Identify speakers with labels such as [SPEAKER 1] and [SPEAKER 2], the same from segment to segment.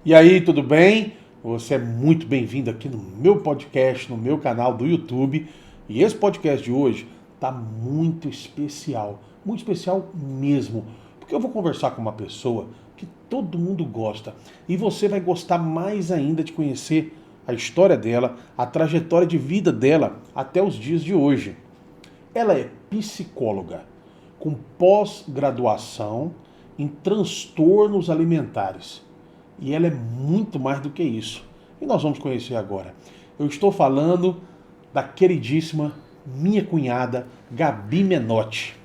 [SPEAKER 1] E aí, tudo bem? Você é muito bem-vindo aqui no meu podcast, no meu canal do YouTube. E esse podcast de hoje tá muito especial mesmo, porque eu vou conversar com uma pessoa que todo mundo gosta e você vai gostar mais ainda de conhecer a história dela, a trajetória de vida dela até os dias de hoje. Ela é psicóloga com pós-graduação em transtornos alimentares. E ela é muito mais do que isso. E nós vamos conhecer agora. Eu estou falando da queridíssima minha cunhada, Gabi Menotti.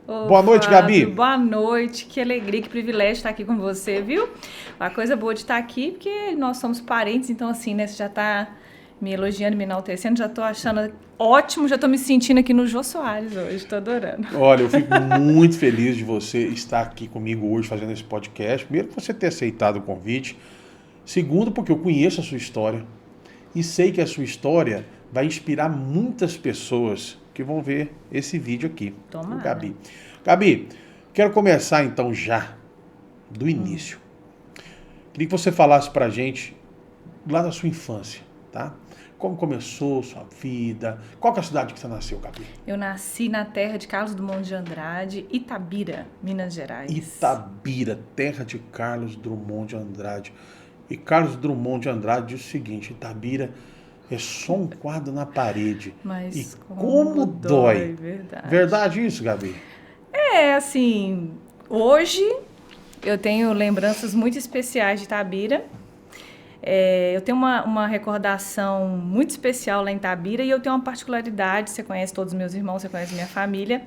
[SPEAKER 2] Ô,
[SPEAKER 1] Boa noite,
[SPEAKER 2] Fábio,
[SPEAKER 1] Gabi.
[SPEAKER 2] boa noite, que alegria, que privilégio estar aqui com você, viu? Uma coisa boa de estar aqui, porque nós somos parentes, então assim, né, você já tá me elogiando, me enaltecendo, já tô achando ótimo, já tô me sentindo aqui no Jô Soares hoje, tô adorando.
[SPEAKER 1] Olha, eu fico muito feliz de você estar aqui comigo hoje fazendo esse podcast. Primeiro, por você ter aceitado o convite. Segundo, porque eu conheço a sua história e sei que a sua história vai inspirar muitas pessoas que vão ver esse vídeo aqui.
[SPEAKER 2] Tomara.
[SPEAKER 1] Gabi. Gabi, quero começar então já do início. Queria que você falasse pra gente lá da sua infância, tá? Como começou sua vida? Qual que é a cidade que você nasceu, Gabi?
[SPEAKER 2] Eu nasci na terra de Carlos Drummond de Andrade, Itabira, Minas Gerais.
[SPEAKER 1] Itabira, terra de Carlos Drummond de Andrade. E Carlos Drummond de Andrade diz o seguinte: Itabira é só um quadro na parede.
[SPEAKER 2] Mas
[SPEAKER 1] E como dói.
[SPEAKER 2] verdade.
[SPEAKER 1] Verdade isso, Gabi?
[SPEAKER 2] É, assim, hoje eu tenho lembranças muito especiais de Itabira. Eu tenho uma recordação muito especial lá em Itabira e eu tenho uma particularidade, você conhece todos os meus irmãos, você conhece minha família.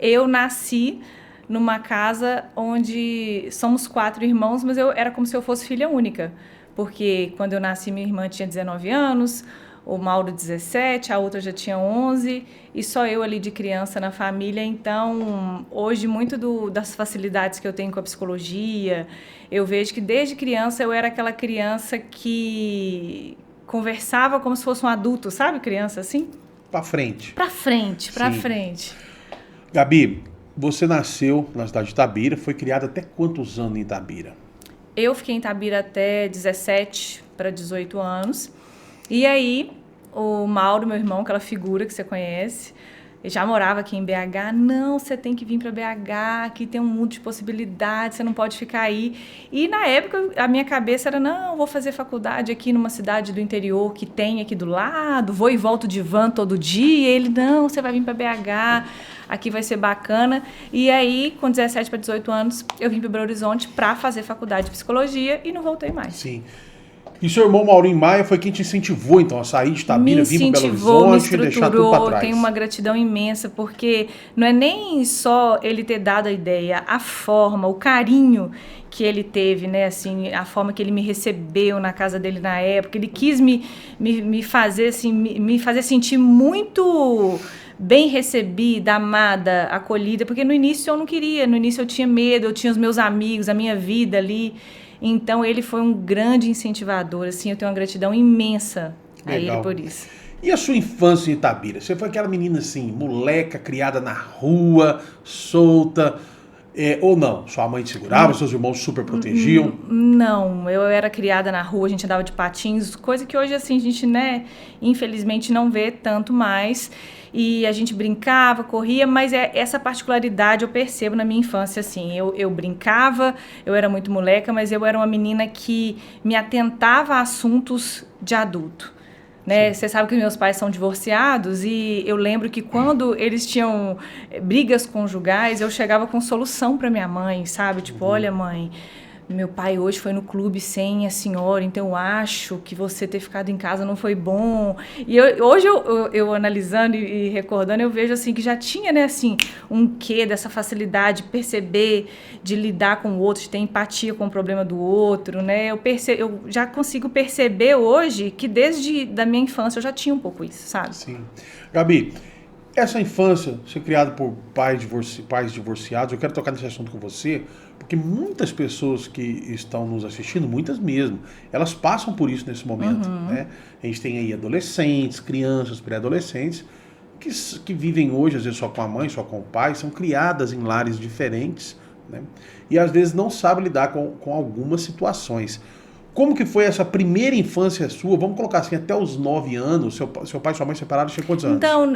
[SPEAKER 2] Eu nasci numa casa onde somos 4 irmãos, mas eu era como se eu fosse filha única, porque quando eu nasci minha irmã tinha 19 anos, o Mauro 17, a outra já tinha 11 e só eu ali de criança na família. Então, hoje, muito das facilidades que eu tenho com a psicologia, eu vejo que desde criança eu era aquela criança que conversava como se fosse um adulto, sabe? Criança assim?
[SPEAKER 1] Pra frente.
[SPEAKER 2] Pra frente, pra
[SPEAKER 1] Sim.
[SPEAKER 2] frente.
[SPEAKER 1] Gabi, você nasceu na cidade de Itabira, foi criada até quantos anos em Itabira?
[SPEAKER 2] Eu fiquei em Itabira até 17 para 18 anos. E aí, o Mauro, meu irmão, aquela figura que você conhece, ele já morava aqui em BH. Não, você tem que vir para BH, aqui tem um mundo de possibilidades, você não pode ficar aí. E na época, a minha cabeça era, não, vou fazer faculdade aqui numa cidade do interior que tem aqui do lado, vou e volto de van todo dia. E ele, não, você vai vir para BH, aqui vai ser bacana. E aí, com 17 para 18 anos, eu vim para Belo Horizonte para fazer faculdade de psicologia e não voltei mais.
[SPEAKER 1] Sim. E seu irmão Maurinho Maia foi quem te incentivou, então, a sair de Itabira, vir para Belo Horizonte e deixar tudo para trás?
[SPEAKER 2] Tenho uma gratidão imensa, porque não é nem só ele ter dado a ideia, a forma, o carinho que ele teve, né, assim, a forma que ele me recebeu na casa dele na época, ele quis me fazer, assim, me fazer sentir muito bem recebida, amada, acolhida, porque no início eu não queria, no início eu tinha medo, eu tinha os meus amigos, a minha vida ali. Então, ele foi um grande incentivador, assim, eu tenho uma gratidão imensa a ele por isso.
[SPEAKER 1] E a sua infância em Itabira? Você foi aquela menina, assim, moleca, criada na rua, solta, ou não? Sua mãe te segurava, seus irmãos super protegiam?
[SPEAKER 2] Não, eu era criada na rua, a gente andava de patins, coisa que hoje, assim, a gente, né, infelizmente não vê tanto mais. E a gente brincava, corria, mas essa particularidade eu percebo na minha infância, assim, eu brincava, eu era muito moleca, mas eu era uma menina que me atentava a assuntos de adulto, né? Você sabe que meus pais são divorciados e eu lembro que quando eles tinham brigas conjugais, eu chegava com solução para minha mãe, sabe? Tipo, olha, mãe, meu pai hoje foi no clube sem a senhora, então eu acho que você ter ficado em casa não foi bom. E hoje eu analisando e recordando, eu vejo assim que já tinha, né, assim, um quê dessa facilidade de perceber, de lidar com o outro, de ter empatia com o problema do outro, né? Eu já consigo perceber hoje que desde da minha infância eu já tinha um pouco isso, sabe?
[SPEAKER 1] Sim. Gabi, essa infância, ser criado por pais divorciados, eu quero tocar nesse assunto com você, porque muitas pessoas que estão nos assistindo, muitas mesmo, elas passam por isso nesse momento, né? A gente tem aí adolescentes, crianças, pré-adolescentes, que vivem hoje, às vezes só com a mãe, só com o pai, são criadas em lares diferentes, né? E às vezes não sabem lidar com algumas situações. Como que foi essa primeira infância sua? Vamos colocar assim, até os 9 anos, seu pai e sua mãe separaram, tinha quantos anos?
[SPEAKER 2] Então,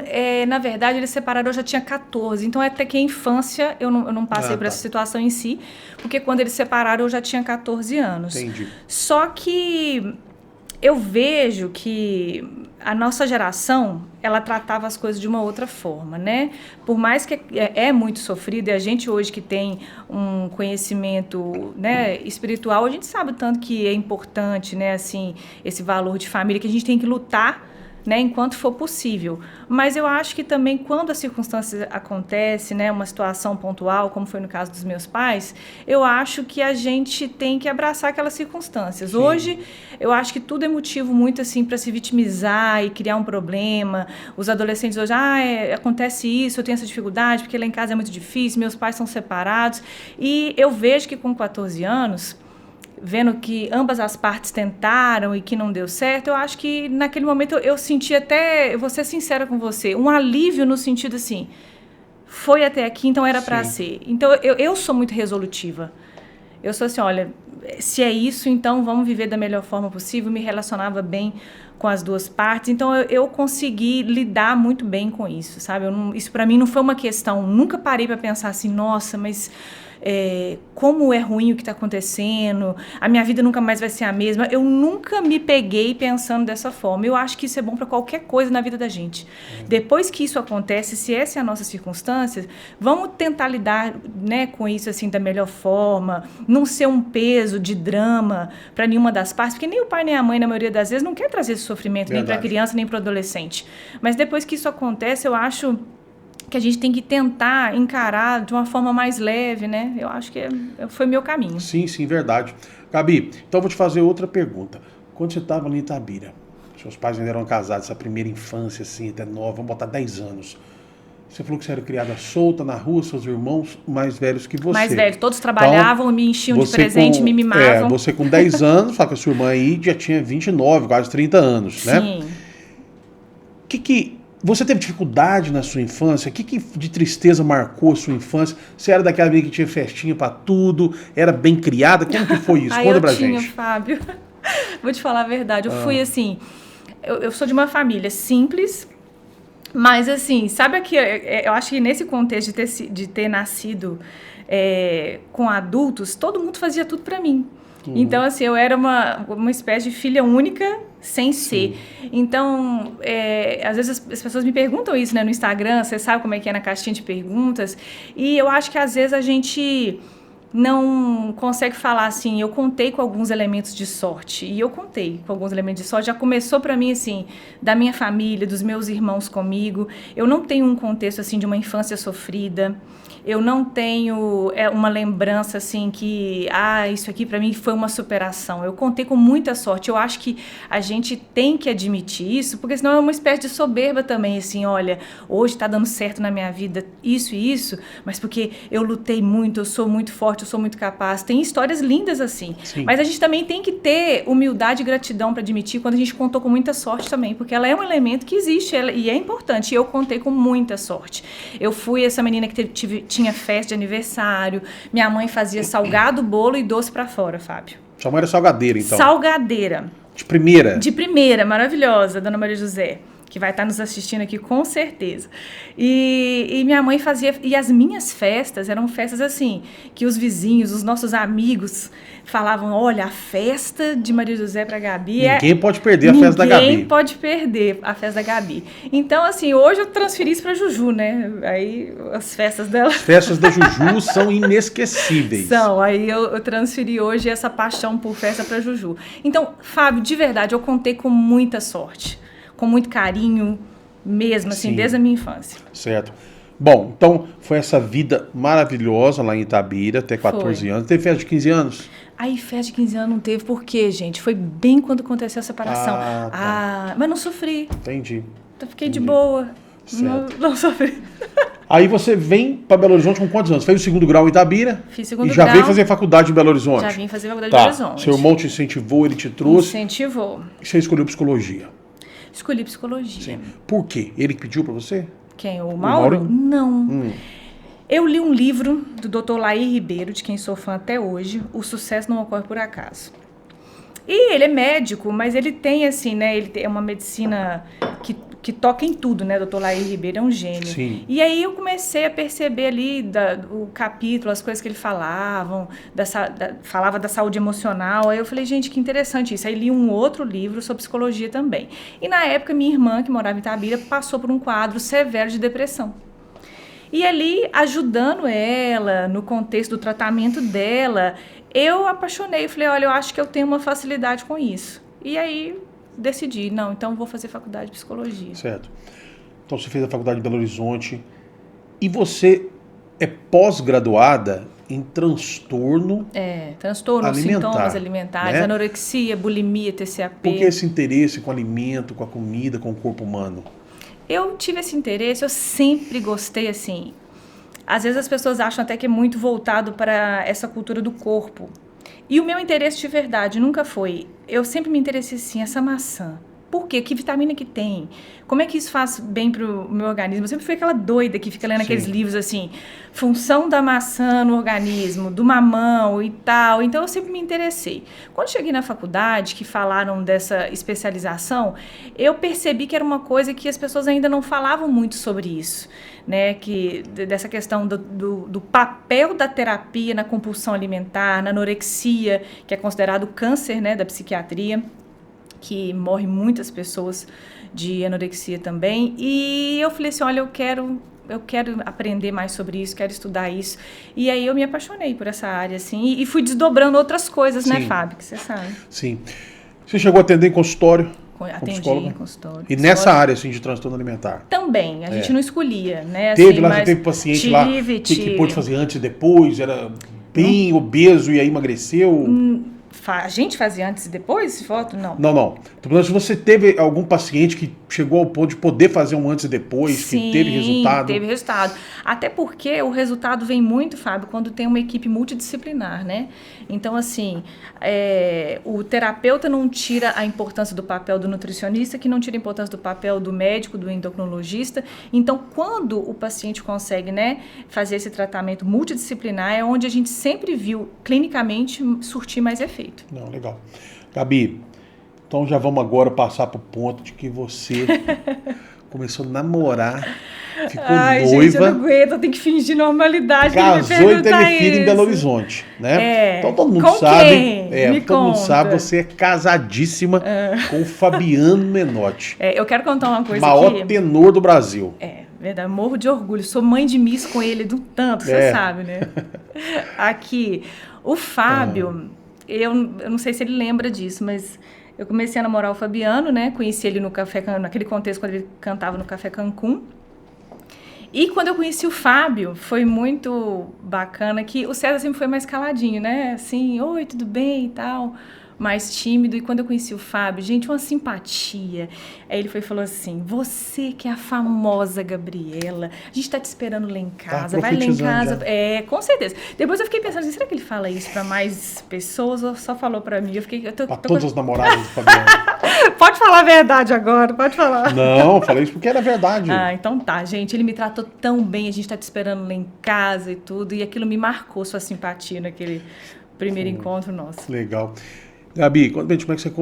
[SPEAKER 2] na verdade, eles separaram, eu já tinha 14. Então, até que a infância, eu não passei por essa situação em si, porque quando eles separaram, eu já tinha 14 anos.
[SPEAKER 1] Entendi.
[SPEAKER 2] Só que eu vejo que a nossa geração, ela tratava as coisas de uma outra forma, né? Por mais que é muito sofrido, e a gente hoje que tem um conhecimento, né, espiritual, a gente sabe o tanto que é importante, né, assim, esse valor de família, que a gente tem que lutar, né, enquanto for possível. Mas eu acho que também quando a circunstância acontece, né, uma situação pontual, como foi no caso dos meus pais, eu acho que a gente tem que abraçar aquelas circunstâncias. Sim. Hoje, eu acho que tudo é motivo muito assim para se vitimizar e criar um problema. Os adolescentes hoje, acontece isso, eu tenho essa dificuldade, porque lá em casa é muito difícil, meus pais são separados. E eu vejo que com 14 anos, vendo que ambas as partes tentaram e que não deu certo, eu acho que naquele momento eu senti até, eu vou ser sincera com você, um alívio no sentido assim, foi até aqui, então era para ser. Então eu sou muito resolutiva. Eu sou assim, olha, se é isso, então vamos viver da melhor forma possível. Me relacionava bem com as duas partes, então eu consegui lidar muito bem com isso, sabe? Isso para mim não foi uma questão, nunca parei para pensar assim, nossa, mas como é ruim o que está acontecendo, a minha vida nunca mais vai ser a mesma. Eu nunca me peguei pensando dessa forma. Eu acho que isso é bom para qualquer coisa na vida da gente. Depois que isso acontece, se essa é a nossa circunstância, vamos tentar lidar, né, com isso assim, da melhor forma, não ser um peso de drama para nenhuma das partes, porque nem o pai nem a mãe, na maioria das vezes, não quer trazer esse sofrimento. Verdade. Nem para a criança, nem para o adolescente. Mas depois que isso acontece, eu acho que a gente tem que tentar encarar de uma forma mais leve, né? Eu acho que foi meu caminho.
[SPEAKER 1] Sim, verdade. Gabi, então eu vou te fazer outra pergunta. Quando você estava ali em Itabira, seus pais ainda eram casados, essa primeira infância, assim, até nova, vamos botar 10 anos. Você falou que você era criada solta na rua, seus irmãos mais velhos que você.
[SPEAKER 2] Mais velhos, todos trabalhavam, então, me enchiam de presente, me mimavam.
[SPEAKER 1] Você com 10 anos, só que a sua irmã aí já tinha 29, quase 30 anos, né?
[SPEAKER 2] Sim.
[SPEAKER 1] Você teve dificuldade na sua infância? O que de tristeza marcou a sua infância? Você era daquela menina que tinha festinha pra tudo? Era bem criada? Como que foi isso? Conta pra gente.
[SPEAKER 2] Fábio. Vou te falar a verdade. Eu fui assim... Eu sou de uma família simples, mas assim, sabe aqui... Eu acho que nesse contexto de ter nascido com adultos, todo mundo fazia tudo pra mim. Então, assim, eu era uma espécie de filha única, sem ser. Então, às vezes as pessoas me perguntam isso, né, no Instagram, você sabe como é que é na caixinha de perguntas, e eu acho que às vezes a gente não consegue falar assim, eu contei com alguns elementos de sorte, e eu contei com alguns elementos de sorte, já começou para mim assim, da minha família, dos meus irmãos comigo, eu não tenho um contexto assim de uma infância sofrida, eu não tenho uma lembrança assim que, isso aqui para mim foi uma superação. Eu contei com muita sorte. Eu acho que a gente tem que admitir isso, porque senão é uma espécie de soberba também, assim, olha, hoje está dando certo na minha vida isso e isso, mas porque eu lutei muito, eu sou muito forte, eu sou muito capaz. Tem histórias lindas assim. Sim. Mas a gente também tem que ter humildade e gratidão para admitir quando a gente contou com muita sorte também, porque ela é um elemento que existe e é importante. E eu contei com muita sorte. Eu fui essa menina que tinha festa de aniversário, minha mãe fazia salgado, bolo e doce pra fora, Fábio.
[SPEAKER 1] Sua mãe era salgadeira, então?
[SPEAKER 2] Salgadeira.
[SPEAKER 1] De primeira?
[SPEAKER 2] De primeira, maravilhosa, Dona Maria José, que vai estar nos assistindo aqui com certeza. E minha mãe fazia, e as minhas festas eram festas assim, que os vizinhos, os nossos amigos falavam, olha, a festa de Maria José para Gabi
[SPEAKER 1] Ninguém pode perder a festa da Gabi.
[SPEAKER 2] Ninguém pode perder a festa da Gabi. Então, assim, hoje eu transferi isso para Juju, né? Aí as festas dela...
[SPEAKER 1] As festas da Juju são inesquecíveis.
[SPEAKER 2] São, aí eu transferi hoje essa paixão por festa para Juju. Então, Fábio, de verdade, eu contei com muita sorte, com muito carinho mesmo, assim, desde a minha infância.
[SPEAKER 1] Certo. Bom, então foi essa vida maravilhosa lá em Itabira, até 14 anos. Teve festa de 15 anos?
[SPEAKER 2] Aí, festa de 15 anos não teve, por quê, gente? Foi bem quando aconteceu a separação. Mas não sofri.
[SPEAKER 1] Entendi.
[SPEAKER 2] Então, fiquei de boa. Não sofri.
[SPEAKER 1] Aí você vem para Belo Horizonte com quantos anos? Fez o segundo grau em Itabira?
[SPEAKER 2] Fiz segundo grau.
[SPEAKER 1] E já veio fazer faculdade em Belo Horizonte?
[SPEAKER 2] Já vim fazer faculdade em Belo Horizonte.
[SPEAKER 1] Seu irmão te incentivou, ele te trouxe?
[SPEAKER 2] Incentivou.
[SPEAKER 1] E você escolheu psicologia?
[SPEAKER 2] Escolhi psicologia.
[SPEAKER 1] Sim. Por quê? Ele que pediu para você?
[SPEAKER 2] Quem? O Mauro? Não. Eu li um livro do Dr. Laí Ribeiro, de quem sou fã até hoje, O Sucesso Não Ocorre por Acaso. E ele é médico, mas ele tem, assim, né? Ele é uma medicina que toca em tudo, né? Dr. Laí Ribeiro é um gênio.
[SPEAKER 1] Sim.
[SPEAKER 2] E aí eu comecei a perceber ali o capítulo, as coisas que ele falava da saúde emocional. Aí eu falei, gente, que interessante isso. Aí li um outro livro sobre psicologia também. E na época, minha irmã, que morava em Itabira, passou por um quadro severo de depressão. E ali, ajudando ela, no contexto do tratamento dela, eu apaixonei. Falei, olha, eu acho que eu tenho uma facilidade com isso. E aí, decidi, não, então vou fazer faculdade de psicologia.
[SPEAKER 1] Certo. Então você fez a faculdade de Belo Horizonte. E você é pós-graduada em transtorno
[SPEAKER 2] Sintomas alimentares,
[SPEAKER 1] né?
[SPEAKER 2] Anorexia, bulimia, TCAP.
[SPEAKER 1] Por que esse interesse com o alimento, com a comida, com o corpo humano?
[SPEAKER 2] Eu tive esse interesse, eu sempre gostei, assim. Às vezes as pessoas acham até que é muito voltado para essa cultura do corpo. E o meu interesse de verdade nunca foi. Eu sempre me interessei assim, essa maçã. Por quê? Que vitamina que tem? Como é que isso faz bem pro meu organismo? Eu sempre fui aquela doida que fica lendo aqueles livros assim, função da maçã no organismo, do mamão e tal. Então eu sempre me interessei. Quando cheguei na faculdade, que falaram dessa especialização, eu percebi que era uma coisa que as pessoas ainda não falavam muito sobre isso, né? Dessa questão do papel da terapia na compulsão alimentar, na anorexia, que é considerado câncer, né, da psiquiatria, que morre muitas pessoas de anorexia também. E eu falei assim, olha, eu quero aprender mais sobre isso, quero estudar isso. E aí eu me apaixonei por essa área, assim, e fui desdobrando outras coisas, né, Fábio, que você sabe.
[SPEAKER 1] Sim. Você chegou a atender em consultório?
[SPEAKER 2] Atendi em consultório.
[SPEAKER 1] E nessa área, assim, de transtorno alimentar?
[SPEAKER 2] Também, a gente não escolhia, né?
[SPEAKER 1] Teve
[SPEAKER 2] assim,
[SPEAKER 1] lá, você teve paciente lá que pôde fazer antes e depois, era bem obeso e aí emagreceu?
[SPEAKER 2] A gente fazia antes e depois foto? Não.
[SPEAKER 1] Não. Então, se você teve algum paciente que chegou ao ponto de poder fazer um antes e depois,
[SPEAKER 2] sim,
[SPEAKER 1] que teve resultado?
[SPEAKER 2] Teve resultado. Até porque o resultado vem muito, Fábio, quando tem uma equipe multidisciplinar, né? Então, assim, o terapeuta não tira a importância do papel do nutricionista, que não tira a importância do papel do médico, do endocrinologista. Então, quando o paciente consegue, né, fazer esse tratamento multidisciplinar, é onde a gente sempre viu clinicamente surtir mais efeito.
[SPEAKER 1] Não, legal. Gabi, então já vamos agora passar para o ponto de que você começou a namorar, ficou noiva.
[SPEAKER 2] Gente, eu não aguento, eu tenho que fingir normalidade.
[SPEAKER 1] Casou e teve filho em Belo Horizonte, né? Então todo mundo sabe. Todo mundo sabe, você é casadíssima com o Fabiano Menotti.
[SPEAKER 2] Eu quero contar uma coisa
[SPEAKER 1] maior tenor do Brasil.
[SPEAKER 2] Verdade, morro de orgulho. Sou mãe de Miss com ele do tanto, você sabe, né? Aqui, o Fábio, eu não sei se ele lembra disso, mas eu comecei a namorar o Fabiano, né? Conheci ele naquele contexto, quando ele cantava no Café Cancún. E quando eu conheci o Fábio, foi muito bacana que o César sempre foi mais caladinho, né? Assim, oi, tudo bem e tal, mais tímido. E quando eu conheci o Fábio, gente, uma simpatia. Aí ele foi e falou assim, você que é a famosa Gabriela, a gente tá te esperando lá em casa, vai lá em casa. Já. Com certeza. Depois eu fiquei pensando assim, será que ele fala isso pra mais pessoas ou só falou pra mim?
[SPEAKER 1] Pra todas as namoradas do Fabiano.
[SPEAKER 2] Pode falar a verdade agora, pode falar.
[SPEAKER 1] Não, falei isso porque era verdade.
[SPEAKER 2] Então tá, gente, ele me tratou tão bem, a gente tá te esperando lá em casa e tudo, e aquilo me marcou sua simpatia naquele primeiro encontro nosso.
[SPEAKER 1] Legal. Gabi, como é que você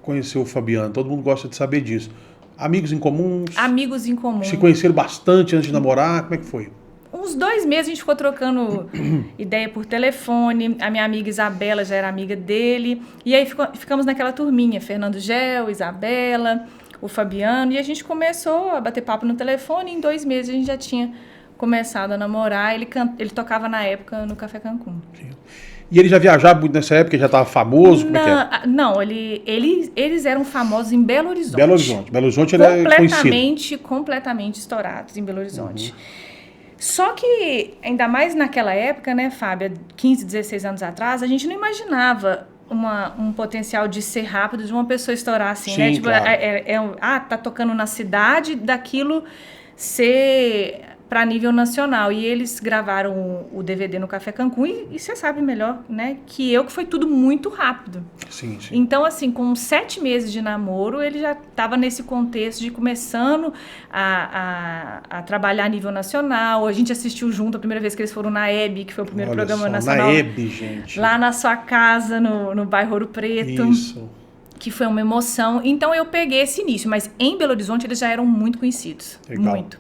[SPEAKER 1] conheceu o Fabiano? Todo mundo gosta de saber disso. Amigos em comuns?
[SPEAKER 2] Amigos em comum.
[SPEAKER 1] Se conheceram bastante antes de namorar? Como é que foi?
[SPEAKER 2] Uns 2 meses a gente ficou trocando ideia por telefone. A minha amiga Isabela já era amiga dele. E aí ficamos naquela turminha, Fernando Gel, Isabela, o Fabiano. E a gente começou a bater papo no telefone. E em 2 meses a gente já tinha começado a namorar. Ele tocava na época no Café Cancún. Sim.
[SPEAKER 1] E ele já viajava muito nessa época? Já estava famoso? Como é que é?
[SPEAKER 2] Não, eles eram famosos em Belo Horizonte.
[SPEAKER 1] Belo Horizonte ele é conhecido. Completamente estourados em Belo Horizonte. Só que, ainda mais naquela época, né, Fábio, 15, 16 anos atrás, a gente não imaginava um potencial de ser rápido, de uma pessoa estourar assim, sim,
[SPEAKER 2] né? Tipo,
[SPEAKER 1] claro.
[SPEAKER 2] tá tocando na cidade, daquilo ser para nível nacional. E eles gravaram o DVD no Café Cancún e você sabe melhor, né, que foi tudo muito rápido.
[SPEAKER 1] Sim.
[SPEAKER 2] Então, assim, com 7 meses de namoro, ele já estava nesse contexto de começando a trabalhar a nível nacional. A gente assistiu junto a primeira vez que eles foram na Hebe, que foi o primeiro programa nacional.
[SPEAKER 1] Na Hebe, gente.
[SPEAKER 2] Lá na sua casa, no bairro Ouro Preto.
[SPEAKER 1] Isso.
[SPEAKER 2] Que foi uma emoção. Então, eu peguei esse início. Mas em Belo Horizonte, eles já eram muito conhecidos.
[SPEAKER 1] Legal.
[SPEAKER 2] Muito.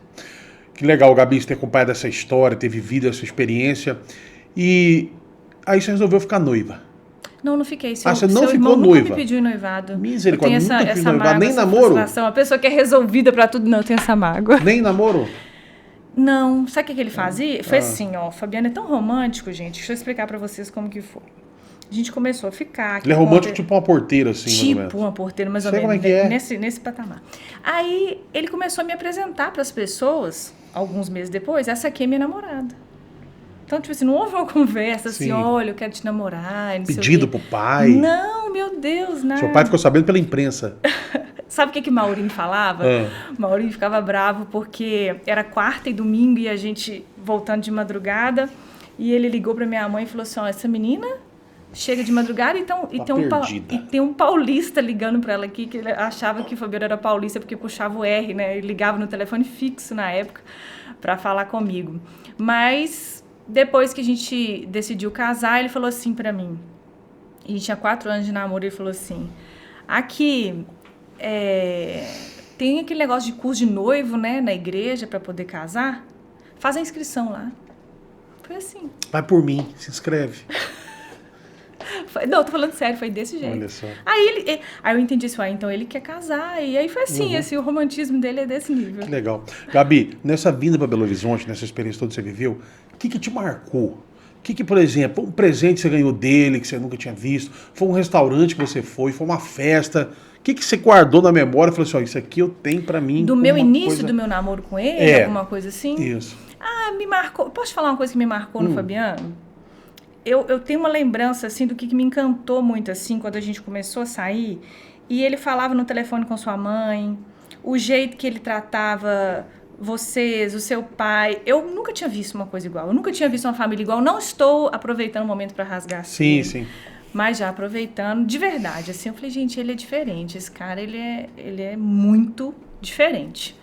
[SPEAKER 1] Que legal, Gabi, você ter acompanhado essa história, ter vivido essa experiência. E aí você resolveu ficar noiva.
[SPEAKER 2] Não fiquei.
[SPEAKER 1] Você não ficou
[SPEAKER 2] irmão
[SPEAKER 1] noiva?
[SPEAKER 2] Nunca me pediu em noivado.
[SPEAKER 1] Misericórdia,
[SPEAKER 2] eu tenho
[SPEAKER 1] nunca
[SPEAKER 2] essa
[SPEAKER 1] fiz noivado,
[SPEAKER 2] mágoa,
[SPEAKER 1] nem
[SPEAKER 2] essa
[SPEAKER 1] namoro?
[SPEAKER 2] frustração. A pessoa que é resolvida pra tudo, não, eu tenho essa mágoa.
[SPEAKER 1] Nem namoro?
[SPEAKER 2] Não, sabe o que ele fazia? Foi assim, ó, o Fabiano é tão romântico, gente, deixa eu explicar pra vocês como que foi. A gente começou a ficar...
[SPEAKER 1] Ele é romântico tipo uma porteira, assim, mais ou menos.
[SPEAKER 2] Tipo uma porteira, mais ou
[SPEAKER 1] Sei
[SPEAKER 2] menos.
[SPEAKER 1] como é que é.
[SPEAKER 2] Nesse patamar. Aí, ele começou a me apresentar pras pessoas, alguns meses depois, essa aqui é minha namorada. Então, tipo assim, não houve uma conversa assim, olha, eu quero te namorar, não
[SPEAKER 1] Pedido pro pai?
[SPEAKER 2] Não, meu Deus, nada.
[SPEAKER 1] Seu pai ficou sabendo pela imprensa.
[SPEAKER 2] Sabe o que Maurinho falava? Maurinho ficava bravo porque era quarta e domingo e a gente voltando de madrugada e ele ligou pra minha mãe e falou assim, ó, essa menina chega de madrugada e tem um paulista ligando pra ela aqui, que ele achava que o Fabiano era paulista porque puxava o R, né? Ele ligava no telefone fixo na época pra falar comigo. Mas depois que a gente decidiu casar, ele falou assim pra mim, e a gente tinha 4 anos de namoro, ele falou assim, aqui... tem aquele negócio de curso de noivo, né, na igreja para poder casar, faz a inscrição lá. Foi assim.
[SPEAKER 1] Vai por mim, se inscreve.
[SPEAKER 2] Não, tô falando sério, foi desse jeito.
[SPEAKER 1] Olha só.
[SPEAKER 2] Aí eu entendi isso, então ele quer casar, e aí foi assim, assim, o romantismo dele é desse nível.
[SPEAKER 1] Que legal. Gabi, nessa vinda para Belo Horizonte, nessa experiência toda que você viveu, o que te marcou? O que, por exemplo, um presente que você ganhou dele, que você nunca tinha visto, foi um restaurante que você foi uma festa... O que você guardou na memória e falou assim, ó, isso aqui eu tenho pra mim?
[SPEAKER 2] Do meu início do meu namoro com ele, alguma coisa assim?
[SPEAKER 1] Isso.
[SPEAKER 2] Me marcou. Posso te falar uma coisa que me marcou no Fabiano? Eu tenho uma lembrança, assim, do que me encantou muito, assim, quando a gente começou a sair. E ele falava no telefone com sua mãe, o jeito que ele tratava vocês, o seu pai. Eu nunca tinha visto uma coisa igual. Eu nunca tinha visto uma família igual. Não estou aproveitando o momento para rasgar assim.
[SPEAKER 1] Sim.
[SPEAKER 2] Mas já aproveitando, de verdade, assim, eu falei, gente, ele é diferente, esse cara, ele é muito diferente.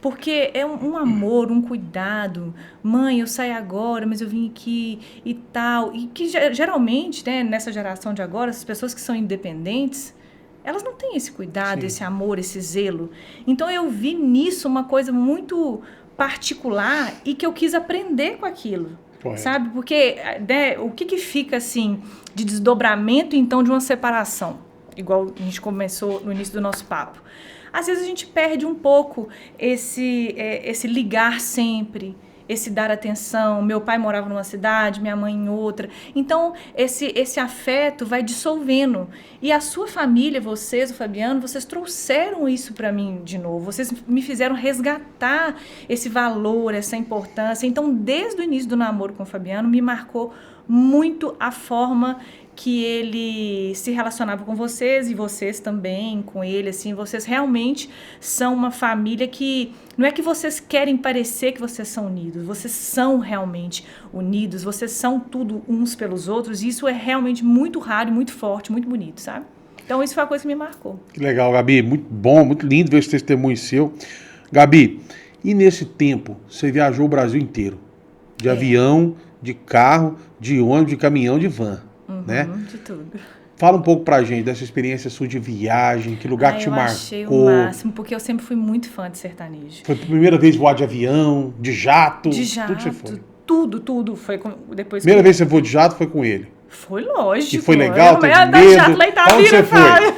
[SPEAKER 2] Porque é um amor, um cuidado, mãe, eu saí agora, mas eu vim aqui e tal, e que geralmente, né, nessa geração de agora, as pessoas que são independentes, elas não têm esse cuidado,
[SPEAKER 1] Sim.
[SPEAKER 2] esse amor, esse zelo. Então eu vi nisso uma coisa muito particular e que eu quis aprender com aquilo.
[SPEAKER 1] Correto.
[SPEAKER 2] Sabe? Porque o que fica, assim, de desdobramento, então, de uma separação? Igual a gente começou no início do nosso papo. Às vezes a gente perde um pouco esse ligar sempre, esse dar atenção. Meu pai morava numa cidade, minha mãe em outra. Então, esse afeto vai dissolvendo. E a sua família, vocês, o Fabiano, vocês trouxeram isso para mim de novo. Vocês me fizeram resgatar esse valor, essa importância. Então, desde o início do namoro com o Fabiano, me marcou muito a forma que ele se relacionava com vocês e vocês também com ele, assim, vocês realmente são uma família que não é que vocês querem parecer que vocês são unidos, vocês são realmente unidos, vocês são tudo uns pelos outros, e isso é realmente muito raro, muito forte, muito bonito, sabe? Então isso foi uma coisa que me marcou.
[SPEAKER 1] Que legal, Gabi, muito bom, muito lindo ver esse testemunho seu. Gabi, e nesse tempo você viajou o Brasil inteiro, de avião, de carro, de ônibus, de caminhão, de van. Né?
[SPEAKER 2] De tudo.
[SPEAKER 1] Fala um pouco pra gente dessa experiência sua de viagem, que lugar que te marcou. Eu
[SPEAKER 2] achei o máximo, porque eu sempre fui muito fã de sertanejo.
[SPEAKER 1] Foi a primeira vez voar de avião, de jato?
[SPEAKER 2] De jato,
[SPEAKER 1] tudo que você foi.
[SPEAKER 2] Tudo. Foi depois
[SPEAKER 1] primeira vez que você voou de jato foi com ele?
[SPEAKER 2] Foi lógico.
[SPEAKER 1] E foi legal, teve
[SPEAKER 2] medo?
[SPEAKER 1] De
[SPEAKER 2] jato lá em
[SPEAKER 1] pra onde você foi?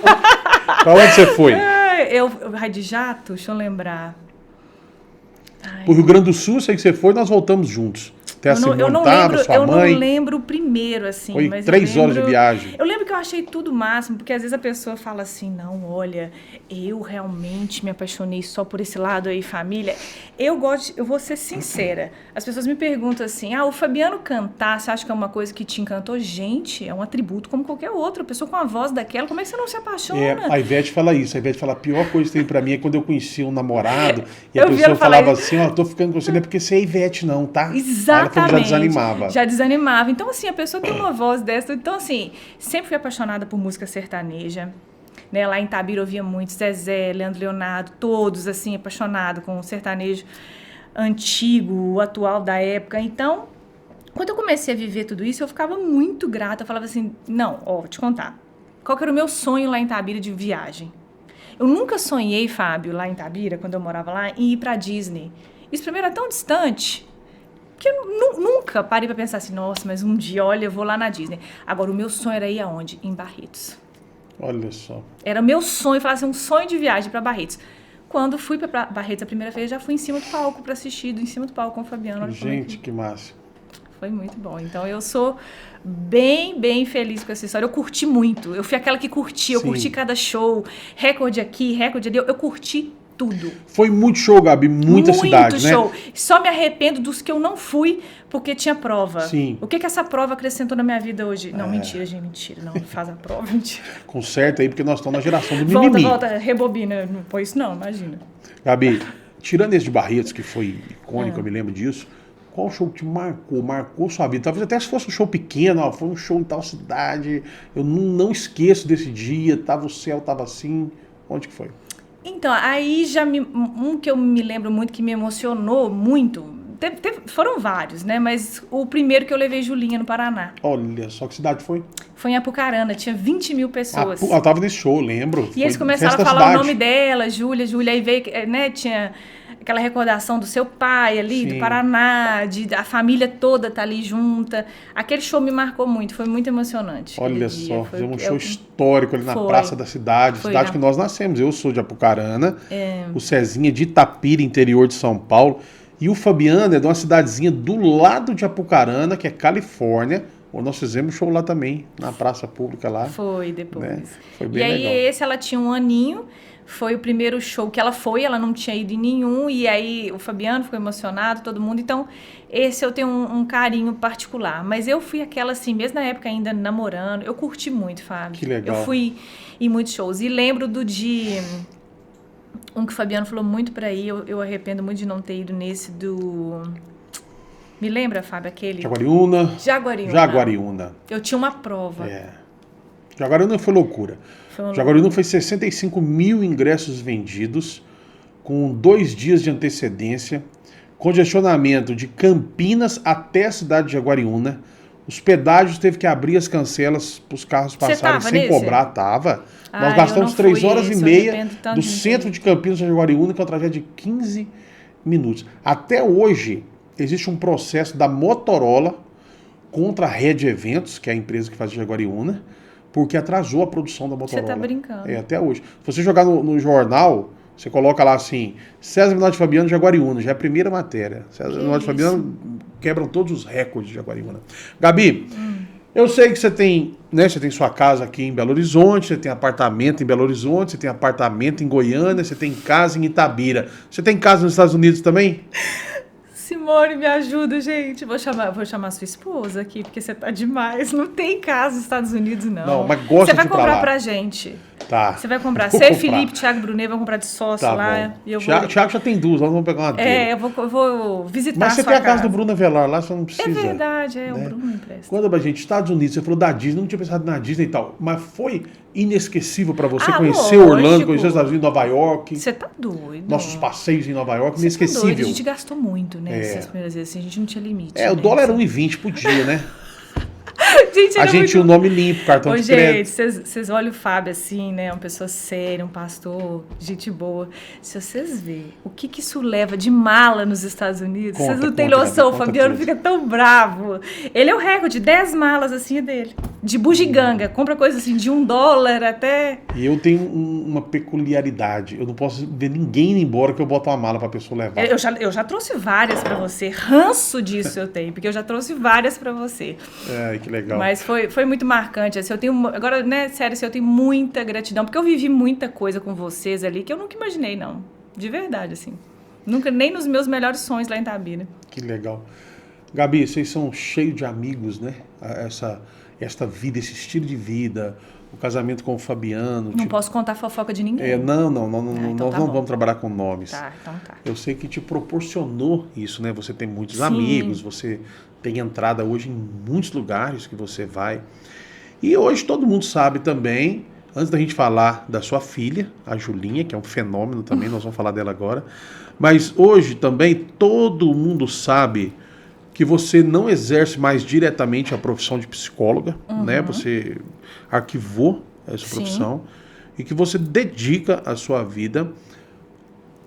[SPEAKER 1] Pra onde você foi?
[SPEAKER 2] Eu de jato, deixa eu lembrar.
[SPEAKER 1] O Rio Grande do Sul, sei que você foi, nós voltamos juntos. Até a Simone tava, sua mãe?
[SPEAKER 2] Eu não lembro o primeiro, assim.
[SPEAKER 1] Foi
[SPEAKER 2] mas
[SPEAKER 1] 3 horas de viagem.
[SPEAKER 2] Eu lembro que eu achei tudo o máximo, porque às vezes a pessoa fala assim, não, olha, eu realmente me apaixonei só por esse lado aí, família. Eu vou ser sincera. As pessoas me perguntam assim, o Fabiano cantar, você acha que é uma coisa que te encantou? Gente, é um atributo como qualquer outro. A pessoa com a voz daquela, como é que você não se apaixona?
[SPEAKER 1] A Ivete fala isso. A Ivete fala, a pior coisa que tem pra mim é quando eu conheci um namorado e a pessoa falava assim, tô ficando com você, não é porque você é Ivete não, tá?
[SPEAKER 2] Exatamente.
[SPEAKER 1] Ela já desanimava.
[SPEAKER 2] Já desanimava. Então, assim, a pessoa tem uma voz dessa. Então, assim, sempre fui apaixonada por música sertaneja. Né? Lá em Itabira eu ouvia muito Zezé, Leandro Leonardo, todos, assim, apaixonados com o sertanejo antigo, o atual da época. Então, quando eu comecei a viver tudo isso, eu ficava muito grata. Eu falava assim, não, vou te contar. Qual que era o meu sonho lá em Itabira de viagem? Eu nunca sonhei, Fábio, lá em Itabira, quando eu morava lá, em ir pra Disney. Isso pra mim era tão distante que eu nunca parei pra pensar assim, nossa, mas um dia, olha, eu vou lá na Disney. Agora, o meu sonho era ir aonde? Em Barretos.
[SPEAKER 1] Olha só.
[SPEAKER 2] Era meu sonho, falar assim, um sonho de viagem pra Barretos. Quando fui pra Barretos a primeira vez, já fui em cima do palco pra assistir, em cima do palco com o Fabiano.
[SPEAKER 1] Gente, que massa.
[SPEAKER 2] Foi muito bom. Então, eu sou bem, bem feliz com essa história. Eu curti muito. Eu fui aquela que curti. Eu curti cada show. Recorde aqui, recorde ali. Eu curti tudo.
[SPEAKER 1] Foi muito show, Gabi. Muita cidade, né?
[SPEAKER 2] Muito show. Só me arrependo dos que eu não fui, porque tinha prova.
[SPEAKER 1] Sim.
[SPEAKER 2] O que essa prova acrescentou na minha vida hoje? Não, mentira, gente, mentira. Não, faz a prova, mentira.
[SPEAKER 1] Conserta aí, porque nós estamos na geração do mimimi.
[SPEAKER 2] Volta, rebobina. Não foi isso não, imagina.
[SPEAKER 1] Gabi, tirando esse de Barretos, que foi icônico, eu me lembro disso, qual show que te marcou sua vida? Talvez até se fosse um show pequeno, foi um show em tal cidade, eu não esqueço desse dia, o céu tava assim, onde que foi?
[SPEAKER 2] Então, aí um que eu me lembro muito, que me emocionou muito, foram vários, né? Mas o primeiro que eu levei Julinha no Paraná.
[SPEAKER 1] Olha só, que cidade foi?
[SPEAKER 2] Foi em Apucarana, tinha 20 mil pessoas.
[SPEAKER 1] Eu tava nesse show, lembro.
[SPEAKER 2] E eles começaram a falar o nome dela, Júlia, aí veio, né, tinha aquela recordação do seu pai ali, do Paraná, a família toda tá ali junta. Aquele show me marcou muito, foi muito emocionante.
[SPEAKER 1] Olha só, fizemos um show histórico ali na praça da cidade, cidade que nós nascemos. Eu sou de Apucarana, o Cezinha de Itapira, interior de São Paulo, e o Fabiano é de uma cidadezinha do lado de Apucarana, que é Califórnia, onde nós fizemos show lá também, na praça pública lá.
[SPEAKER 2] Foi, depois.
[SPEAKER 1] Né? Foi bem
[SPEAKER 2] legal.
[SPEAKER 1] E
[SPEAKER 2] aí ela tinha 1 aninho, foi o primeiro show que ela foi, ela não tinha ido em nenhum, e aí o Fabiano ficou emocionado, todo mundo. Então, esse eu tenho um carinho particular. Mas eu fui aquela assim, mesmo na época ainda namorando, eu curti muito, Fábio.
[SPEAKER 1] Que legal.
[SPEAKER 2] Eu fui em muitos shows. E lembro um que o Fabiano falou muito pra ir, eu arrependo muito de não ter ido nesse Me lembra, Fábio, aquele?
[SPEAKER 1] Jaguariúna.
[SPEAKER 2] Eu tinha uma prova.
[SPEAKER 1] Jaguariúna foi loucura. Jaguariúna foi 65 mil ingressos vendidos, com 2 dias de antecedência, congestionamento de Campinas até a cidade de Jaguariúna. Os pedágios teve que abrir as cancelas para os carros passarem sem cobrar. Nós gastamos 3 horas e meia do centro de Campinas a Jaguariúna, que é uma tragédia de 15 minutos. Até hoje, existe um processo da Motorola contra a Red Eventos, que é a empresa que faz Jaguariúna, porque atrasou a produção da Motorola.
[SPEAKER 2] Você tá brincando.
[SPEAKER 1] Até hoje. Se você jogar no jornal, você coloca lá assim, César Menotti Fabiano de Jaguariúna, já é a primeira matéria. César Menotti Fabiano quebram todos os recordes de Jaguariúna. Gabi, eu sei que você tem sua casa aqui em Belo Horizonte, você tem apartamento em Belo Horizonte, você tem apartamento em Goiânia, você tem casa em Itabira. Você tem casa nos Estados Unidos também?
[SPEAKER 2] Simone, me ajuda, gente. Vou chamar sua esposa aqui, porque você tá demais. Não tem casa nos Estados Unidos, não.
[SPEAKER 1] Não, mas gosta de ir pra lá.
[SPEAKER 2] Você vai comprar pra gente.
[SPEAKER 1] Tá.
[SPEAKER 2] Você vai comprar. Você, Felipe, Thiago Brunet vão comprar de sócio lá.
[SPEAKER 1] E eu Thiago já tem 2, nós vamos pegar uma dele.
[SPEAKER 2] Eu vou visitar.
[SPEAKER 1] Mas você tem a casa do Bruno Avelar lá, você não precisa.
[SPEAKER 2] É verdade, o Bruno empresta.
[SPEAKER 1] Quando a gente, Estados Unidos, você falou da Disney, não tinha pensado na Disney e tal, mas foi inesquecível pra você conhecer Orlando, conhecer os Estados Unidos, Nova York.
[SPEAKER 2] Você tá doido.
[SPEAKER 1] Nossos passeios em Nova York, inesquecível. Tá doido.
[SPEAKER 2] A gente gastou muito, né? Essas primeiras vezes, assim, a gente não tinha limite.
[SPEAKER 1] O dólar era 1,20 por dia, né?
[SPEAKER 2] A
[SPEAKER 1] gente tinha o nome limpo, cartão de crédito.
[SPEAKER 2] Gente, vocês olham o Fábio assim, né? Uma pessoa séria, um pastor, gente boa. Se vocês verem o que isso leva de mala nos Estados Unidos, vocês não têm noção. O Fabiano fica tão bravo. Ele é o recorde, 10 malas assim é dele. de bugiganga. Compra coisa assim de $1 até...
[SPEAKER 1] E eu tenho uma peculiaridade. Eu não posso ver ninguém ir embora que eu boto uma mala pra pessoa levar.
[SPEAKER 2] Eu já trouxe várias pra você. Ranço disso eu tenho, porque eu já trouxe várias pra você.
[SPEAKER 1] Ai, que legal.
[SPEAKER 2] Mas foi muito marcante. Assim, eu tenho, agora, né, sério, assim, eu tenho muita gratidão, porque eu vivi muita coisa com vocês ali que eu nunca imaginei, não. De verdade, assim. Nunca, nem nos meus melhores sonhos lá em Itabira.
[SPEAKER 1] Que legal. Gabi, vocês são cheios de amigos, né? Esta vida, esse estilo de vida, o casamento com o Fabiano.
[SPEAKER 2] Não posso contar fofoca de ninguém.
[SPEAKER 1] Não,
[SPEAKER 2] então
[SPEAKER 1] nós
[SPEAKER 2] tá
[SPEAKER 1] não
[SPEAKER 2] bom.
[SPEAKER 1] vamos trabalhar com nomes.
[SPEAKER 2] Tá, então tá.
[SPEAKER 1] Eu sei que te proporcionou isso, né? Você tem muitos
[SPEAKER 2] Sim.
[SPEAKER 1] amigos, você tem entrada hoje em muitos lugares que você vai. E hoje todo mundo sabe também, antes da gente falar da sua filha, a Julinha, que é um fenômeno também, nós vamos falar dela agora. Mas hoje também todo mundo sabe que você não exerce mais diretamente a profissão de psicóloga, né? Você arquivou essa profissão e que você dedica a sua vida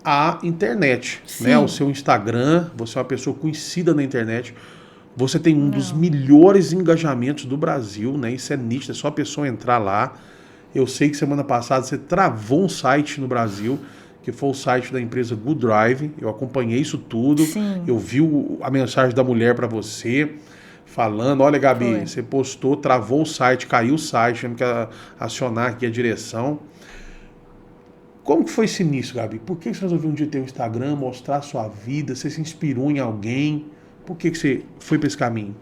[SPEAKER 1] à internet, né? Ao seu Instagram, você é uma pessoa conhecida na internet, você tem um dos melhores engajamentos do Brasil, né? Isso é nítido, é só a pessoa entrar lá. Eu sei que semana passada você travou um site no Brasil, que foi o site da empresa Good Drive. Eu acompanhei isso tudo.
[SPEAKER 2] Sim.
[SPEAKER 1] Eu vi a mensagem da mulher para você, falando, olha, Gabi, você postou, travou o site, caiu o site, tivemos que acionar aqui a direção. Como que foi esse início, Gabi? Por que você resolveu um dia ter um Instagram, mostrar a sua vida? Você se inspirou em alguém? Por que você foi para esse caminho?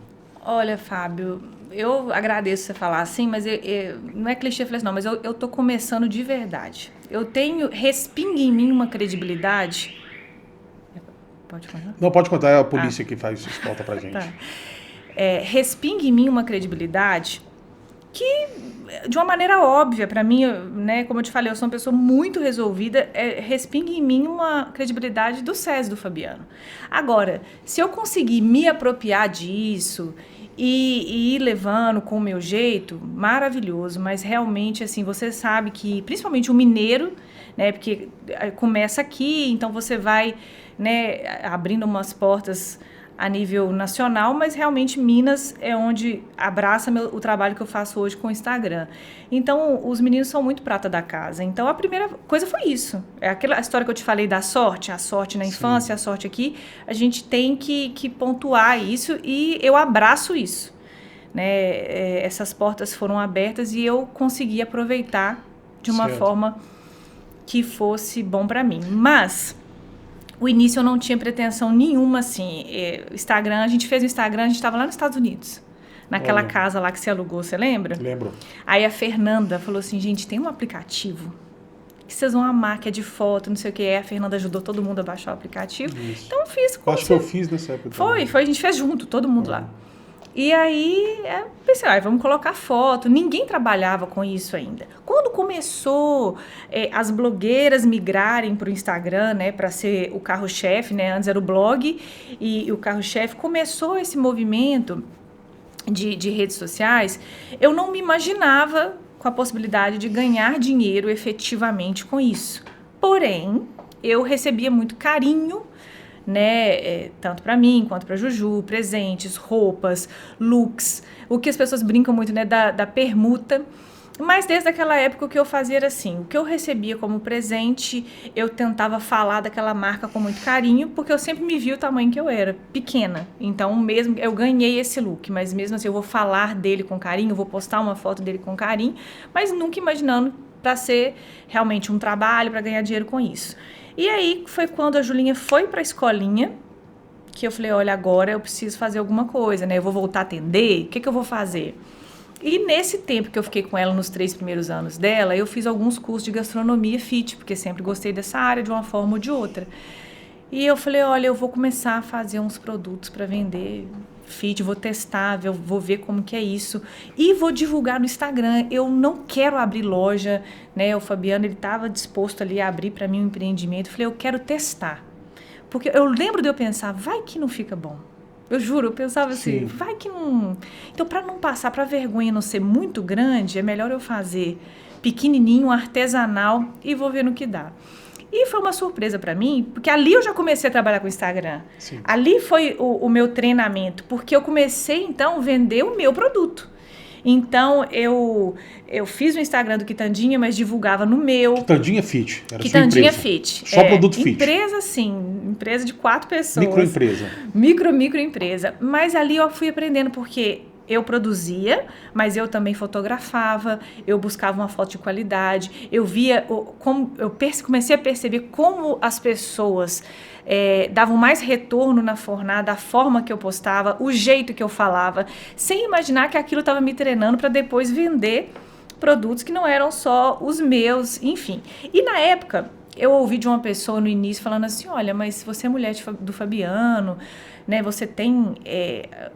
[SPEAKER 2] Olha, Fábio, eu agradeço você falar assim, mas não é clichê falar assim, não, mas eu tô começando de verdade. Eu tenho, respinga em mim uma credibilidade. Pode contar?
[SPEAKER 1] Não, pode contar, é a polícia que faz isso, volta pra gente.
[SPEAKER 2] Tá. Respinga em mim uma credibilidade que, de uma maneira óbvia, para mim, né, como eu te falei, eu sou uma pessoa muito resolvida, respinga em mim uma credibilidade do SESI, do Fabiano. Agora, se eu conseguir me apropriar disso e ir levando com o meu jeito, maravilhoso, mas realmente, assim, você sabe que, principalmente o mineiro, né, porque começa aqui, então você vai, né, abrindo umas portas a nível nacional, mas realmente Minas é onde abraça o trabalho que eu faço hoje com o Instagram. Então, os meninos são muito prata da casa. Então, a primeira coisa foi isso. É aquela história que eu te falei da sorte, a sorte na infância, a sorte aqui. A gente tem que pontuar isso e eu abraço isso, né? Essas portas foram abertas e eu consegui aproveitar de uma forma que fosse bom para mim. Mas o início eu não tinha pretensão nenhuma, assim. Instagram, a gente fez o Instagram, a gente estava lá nos Estados Unidos, naquela casa lá que você alugou, você lembra?
[SPEAKER 1] Lembro.
[SPEAKER 2] Aí a Fernanda falou assim, gente, tem um aplicativo que vocês vão amar, que é de foto, não sei o que. Aí a Fernanda ajudou todo mundo a baixar o aplicativo. Isso. Então eu fiz com
[SPEAKER 1] Acho que eu fiz nessa época.
[SPEAKER 2] Foi, a gente fez junto, todo mundo lá. E aí, pensei, vamos colocar foto. Ninguém trabalhava com isso ainda. Quando começou as blogueiras migrarem para o Instagram, né, para ser o carro-chefe, né, antes era o blog e o carro-chefe, começou esse movimento de redes sociais, eu não me imaginava com a possibilidade de ganhar dinheiro efetivamente com isso. Porém, eu recebia muito carinho, né, tanto para mim quanto para Juju, presentes, roupas, looks, o que as pessoas brincam muito, né, da permuta. Mas desde aquela época o que eu fazia era assim, o que eu recebia como presente, eu tentava falar daquela marca com muito carinho, porque eu sempre me vi o tamanho que eu era, pequena. Então mesmo eu ganhei esse look, mas mesmo assim eu vou falar dele com carinho, vou postar uma foto dele com carinho, mas nunca imaginando para ser realmente um trabalho, para ganhar dinheiro com isso. E aí foi quando a Julinha foi para a escolinha, que eu falei, olha, agora eu preciso fazer alguma coisa, né? Eu vou voltar a atender, o que eu vou fazer? E nesse tempo que eu fiquei com ela, nos 3 primeiros anos dela, eu fiz alguns cursos de gastronomia fit, porque sempre gostei dessa área de uma forma ou de outra. E eu falei, olha, eu vou começar a fazer uns produtos para vender fit, vou testar, vou ver como que é isso. E vou divulgar no Instagram. Eu não quero abrir loja, né? O Fabiano, ele estava disposto ali a abrir para mim um empreendimento. Eu falei, eu quero testar. Porque eu lembro de eu pensar, vai que não fica bom. Eu juro, eu pensava assim, vai que não... Então, para não passar, para a vergonha não ser muito grande, é melhor eu fazer pequenininho, artesanal e vou ver no que dá. E foi uma surpresa para mim, porque ali eu já comecei a trabalhar com o Instagram. Sim. Ali foi o meu treinamento, porque eu comecei, então, a vender o meu produto. Então, eu fiz o Instagram do Quitandinha, mas divulgava no meu.
[SPEAKER 1] Quitandinha Fit. Era
[SPEAKER 2] Quitandinha
[SPEAKER 1] sua empresa.
[SPEAKER 2] Fit.
[SPEAKER 1] Só produto fit.
[SPEAKER 2] Empresa, sim. Empresa de 4 pessoas.
[SPEAKER 1] Microempresa.
[SPEAKER 2] Microempresa. Mas ali eu fui aprendendo, porque eu produzia, mas eu também fotografava, eu buscava uma foto de qualidade, eu via, comecei a perceber como as pessoas davam mais retorno na fornada, a forma que eu postava, o jeito que eu falava, sem imaginar que aquilo estava me treinando para depois vender produtos que não eram só os meus, enfim. E na época, eu ouvi de uma pessoa no início falando assim, olha, mas você é mulher do Fabiano, né, você tem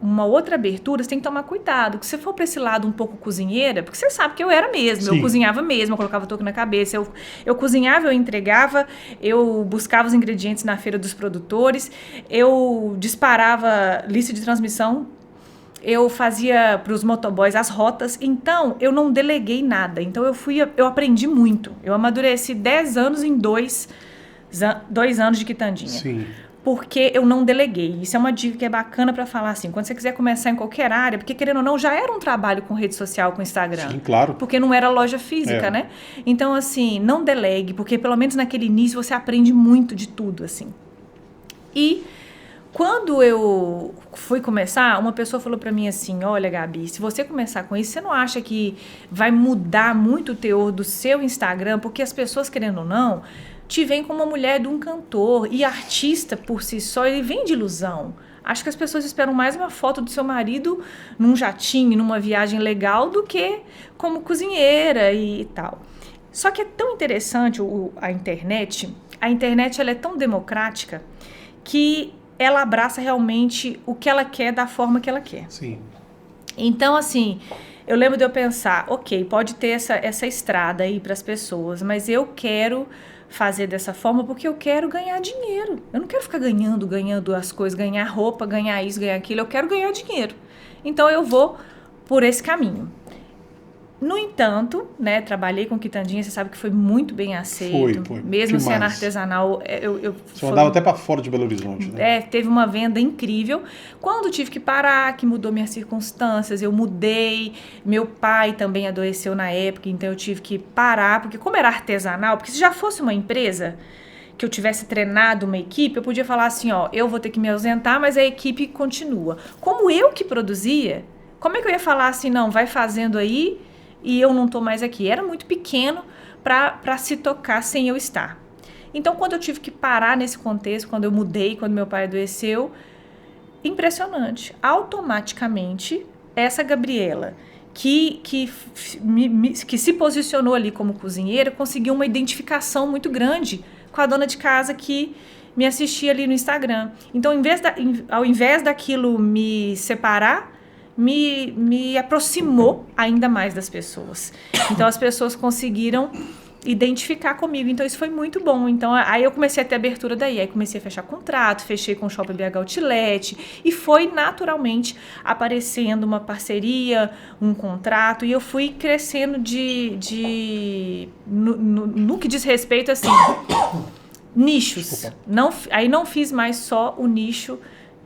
[SPEAKER 2] uma outra abertura, você tem que tomar cuidado, que se for para esse lado um pouco cozinheira, porque você sabe que eu era mesmo,
[SPEAKER 1] Sim.
[SPEAKER 2] Eu cozinhava mesmo, eu colocava touca na cabeça, eu cozinhava, eu entregava, eu buscava os ingredientes na feira dos produtores, eu disparava lista de transmissão, eu fazia para os motoboys as rotas, então eu não deleguei nada, então eu aprendi muito, eu amadureci 10 anos em 2 anos de Quitandinha.
[SPEAKER 1] Sim.
[SPEAKER 2] Porque eu não deleguei. Isso é uma dica que é bacana para falar assim, quando você quiser começar em qualquer área, porque querendo ou não, já era um trabalho com rede social, com Instagram.
[SPEAKER 1] Sim, claro.
[SPEAKER 2] Porque não era loja física, né? Então, assim, não delegue, porque pelo menos naquele início você aprende muito de tudo, assim. E quando eu fui começar, uma pessoa falou para mim assim, olha, Gabi, se você começar com isso, você não acha que vai mudar muito o teor do seu Instagram? Porque as pessoas, querendo ou não, te veem como uma mulher de um cantor, e artista por si só, ele vem de ilusão. Acho que as pessoas esperam mais uma foto do seu marido num jatinho, numa viagem legal, do que como cozinheira e tal. Só que é tão interessante a internet ela é tão democrática que ela abraça realmente o que ela quer da forma que ela quer.
[SPEAKER 1] Sim.
[SPEAKER 2] Então, assim, eu lembro de eu pensar, ok, pode ter essa estrada aí para as pessoas, mas eu quero fazer dessa forma porque eu quero ganhar dinheiro. Eu não quero ficar ganhando as coisas, ganhar roupa, ganhar isso, ganhar aquilo. Eu quero ganhar dinheiro. Então, eu vou por esse caminho. No entanto, né, trabalhei com Quitandinha, você sabe que foi muito bem aceito.
[SPEAKER 1] Foi.
[SPEAKER 2] Mesmo sendo artesanal.
[SPEAKER 1] Você mandava até para fora de Belo Horizonte, né?
[SPEAKER 2] Teve uma venda incrível. Quando tive que parar, que mudou minhas circunstâncias, eu mudei. Meu pai também adoeceu na época, então eu tive que parar, porque como era artesanal, porque se já fosse uma empresa que eu tivesse treinado uma equipe, eu podia falar assim, ó, eu vou ter que me ausentar, mas a equipe continua. Como eu que produzia, como é que eu ia falar assim, não, vai fazendo aí e eu não estou mais aqui? Era muito pequeno para se tocar sem eu estar. Então, quando eu tive que parar nesse contexto, quando eu mudei, quando meu pai adoeceu, impressionante. Automaticamente, essa Gabriela, que se posicionou ali como cozinheira, conseguiu uma identificação muito grande com a dona de casa que me assistia ali no Instagram. Então, ao invés daquilo me separar, me aproximou ainda mais das pessoas. Então, as pessoas conseguiram identificar comigo. Então, isso foi muito bom. Então, aí eu comecei a ter abertura daí. Aí comecei a fechar contrato, fechei com o Shopping BH Outlet e foi naturalmente aparecendo uma parceria, um contrato, e eu fui crescendo no que diz respeito, assim, nichos. Aí não fiz mais só o nicho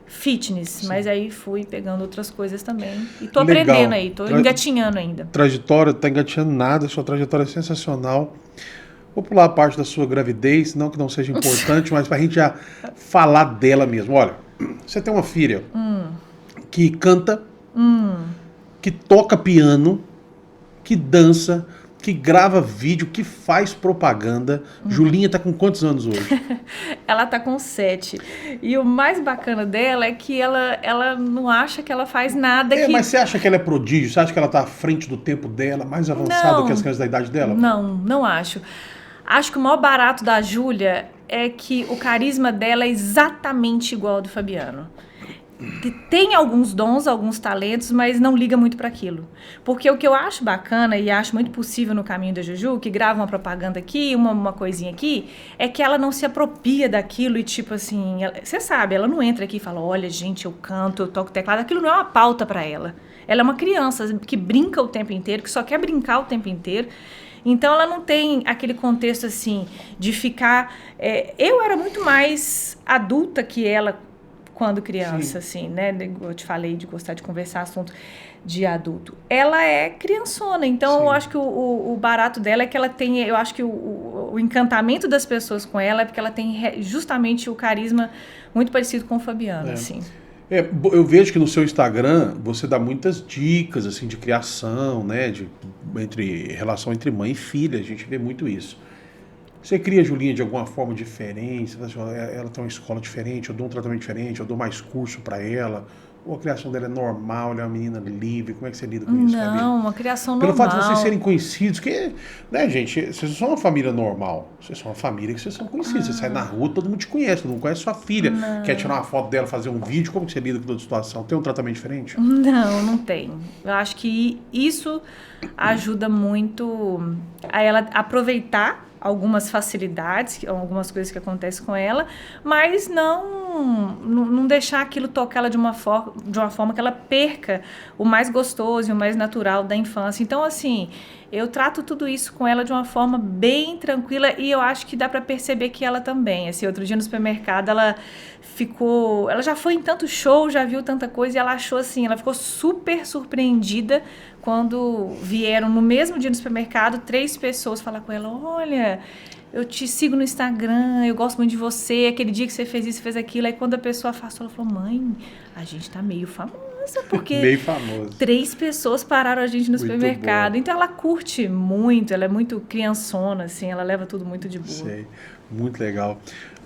[SPEAKER 2] fitness, sim, mas aí fui pegando outras coisas também. E tô aprendendo aí, tô engatinhando ainda.
[SPEAKER 1] Trajetória, tá engatinhando nada, sua trajetória é sensacional. Vou pular a parte da sua gravidez, não que não seja importante, mas pra gente já falar dela mesmo. Olha, você tem uma filha que canta, que toca piano, que dança, que grava vídeo, que faz propaganda. Julinha tá com quantos anos hoje?
[SPEAKER 2] Ela tá com 7. E o mais bacana dela é que ela não acha que ela faz nada.
[SPEAKER 1] Mas você acha que ela é prodígio? Você acha que ela tá à frente do tempo dela, mais avançada que as crianças da idade dela?
[SPEAKER 2] Não acho. Acho que o maior barato da Júlia é que o carisma dela é exatamente igual ao do Fabiano. Tem alguns dons, alguns talentos, mas não liga muito para aquilo. Porque o que eu acho bacana e acho muito possível no caminho da Juju, que grava uma propaganda aqui, uma coisinha aqui, é que ela não se apropria daquilo e tipo assim, você sabe, ela não entra aqui e fala, olha gente, eu canto, eu toco teclado, aquilo não é uma pauta para ela. Ela é uma criança que brinca o tempo inteiro, que só quer brincar o tempo inteiro. Então, ela não tem aquele contexto assim de ficar... eu era muito mais adulta que ela quando criança, assim, né? Eu te falei de gostar de conversar assunto de adulto. Ela é criançona, então eu acho que o barato dela é que ela tem, eu acho que o encantamento das pessoas com ela é porque ela tem justamente o carisma muito parecido com o Fabiano, assim.
[SPEAKER 1] Eu vejo que no seu Instagram você dá muitas dicas assim de criação, né, relação entre mãe e filha, a gente vê muito isso. Você cria a Julinha de alguma forma diferente? Ela tem uma escola diferente, eu dou um tratamento diferente, eu dou mais curso para ela? Ou a criação dela é normal, ela é uma menina livre? Como é que você lida com isso, Gabi?
[SPEAKER 2] Não, uma criação
[SPEAKER 1] Pelo
[SPEAKER 2] normal.
[SPEAKER 1] fato de vocês serem conhecidos, que, né, gente, vocês não são uma família normal. Vocês são uma família que vocês são conhecidos. Você sai na rua, todo mundo te conhece, todo mundo conhece sua filha.
[SPEAKER 2] Não.
[SPEAKER 1] Quer tirar uma foto dela, fazer um vídeo, como que você lida com toda a situação? Tem um tratamento diferente?
[SPEAKER 2] Não tem. Eu acho que isso ajuda muito a ela aproveitar algumas facilidades, algumas coisas que acontecem com ela, mas não deixar aquilo tocar ela de uma forma que ela perca o mais gostoso e o mais natural da infância. Então, assim, eu trato tudo isso com ela de uma forma bem tranquila e eu acho que dá para perceber que ela também. Assim, outro dia no supermercado, ela já foi em tanto show, já viu tanta coisa e ela achou assim, ela ficou super surpreendida quando vieram no mesmo dia no supermercado 3 pessoas falar com ela: olha, eu te sigo no Instagram, eu gosto muito de você, aquele dia que você fez isso, fez aquilo. Aí quando a pessoa afastou, ela falou: mãe, a gente tá meio famosa, porque
[SPEAKER 1] meio famoso.
[SPEAKER 2] 3 pessoas pararam a gente no
[SPEAKER 1] Muito
[SPEAKER 2] supermercado.
[SPEAKER 1] boa.
[SPEAKER 2] Então ela curte muito, ela é muito criançona, assim, ela leva tudo muito de boa.
[SPEAKER 1] Sei, muito legal.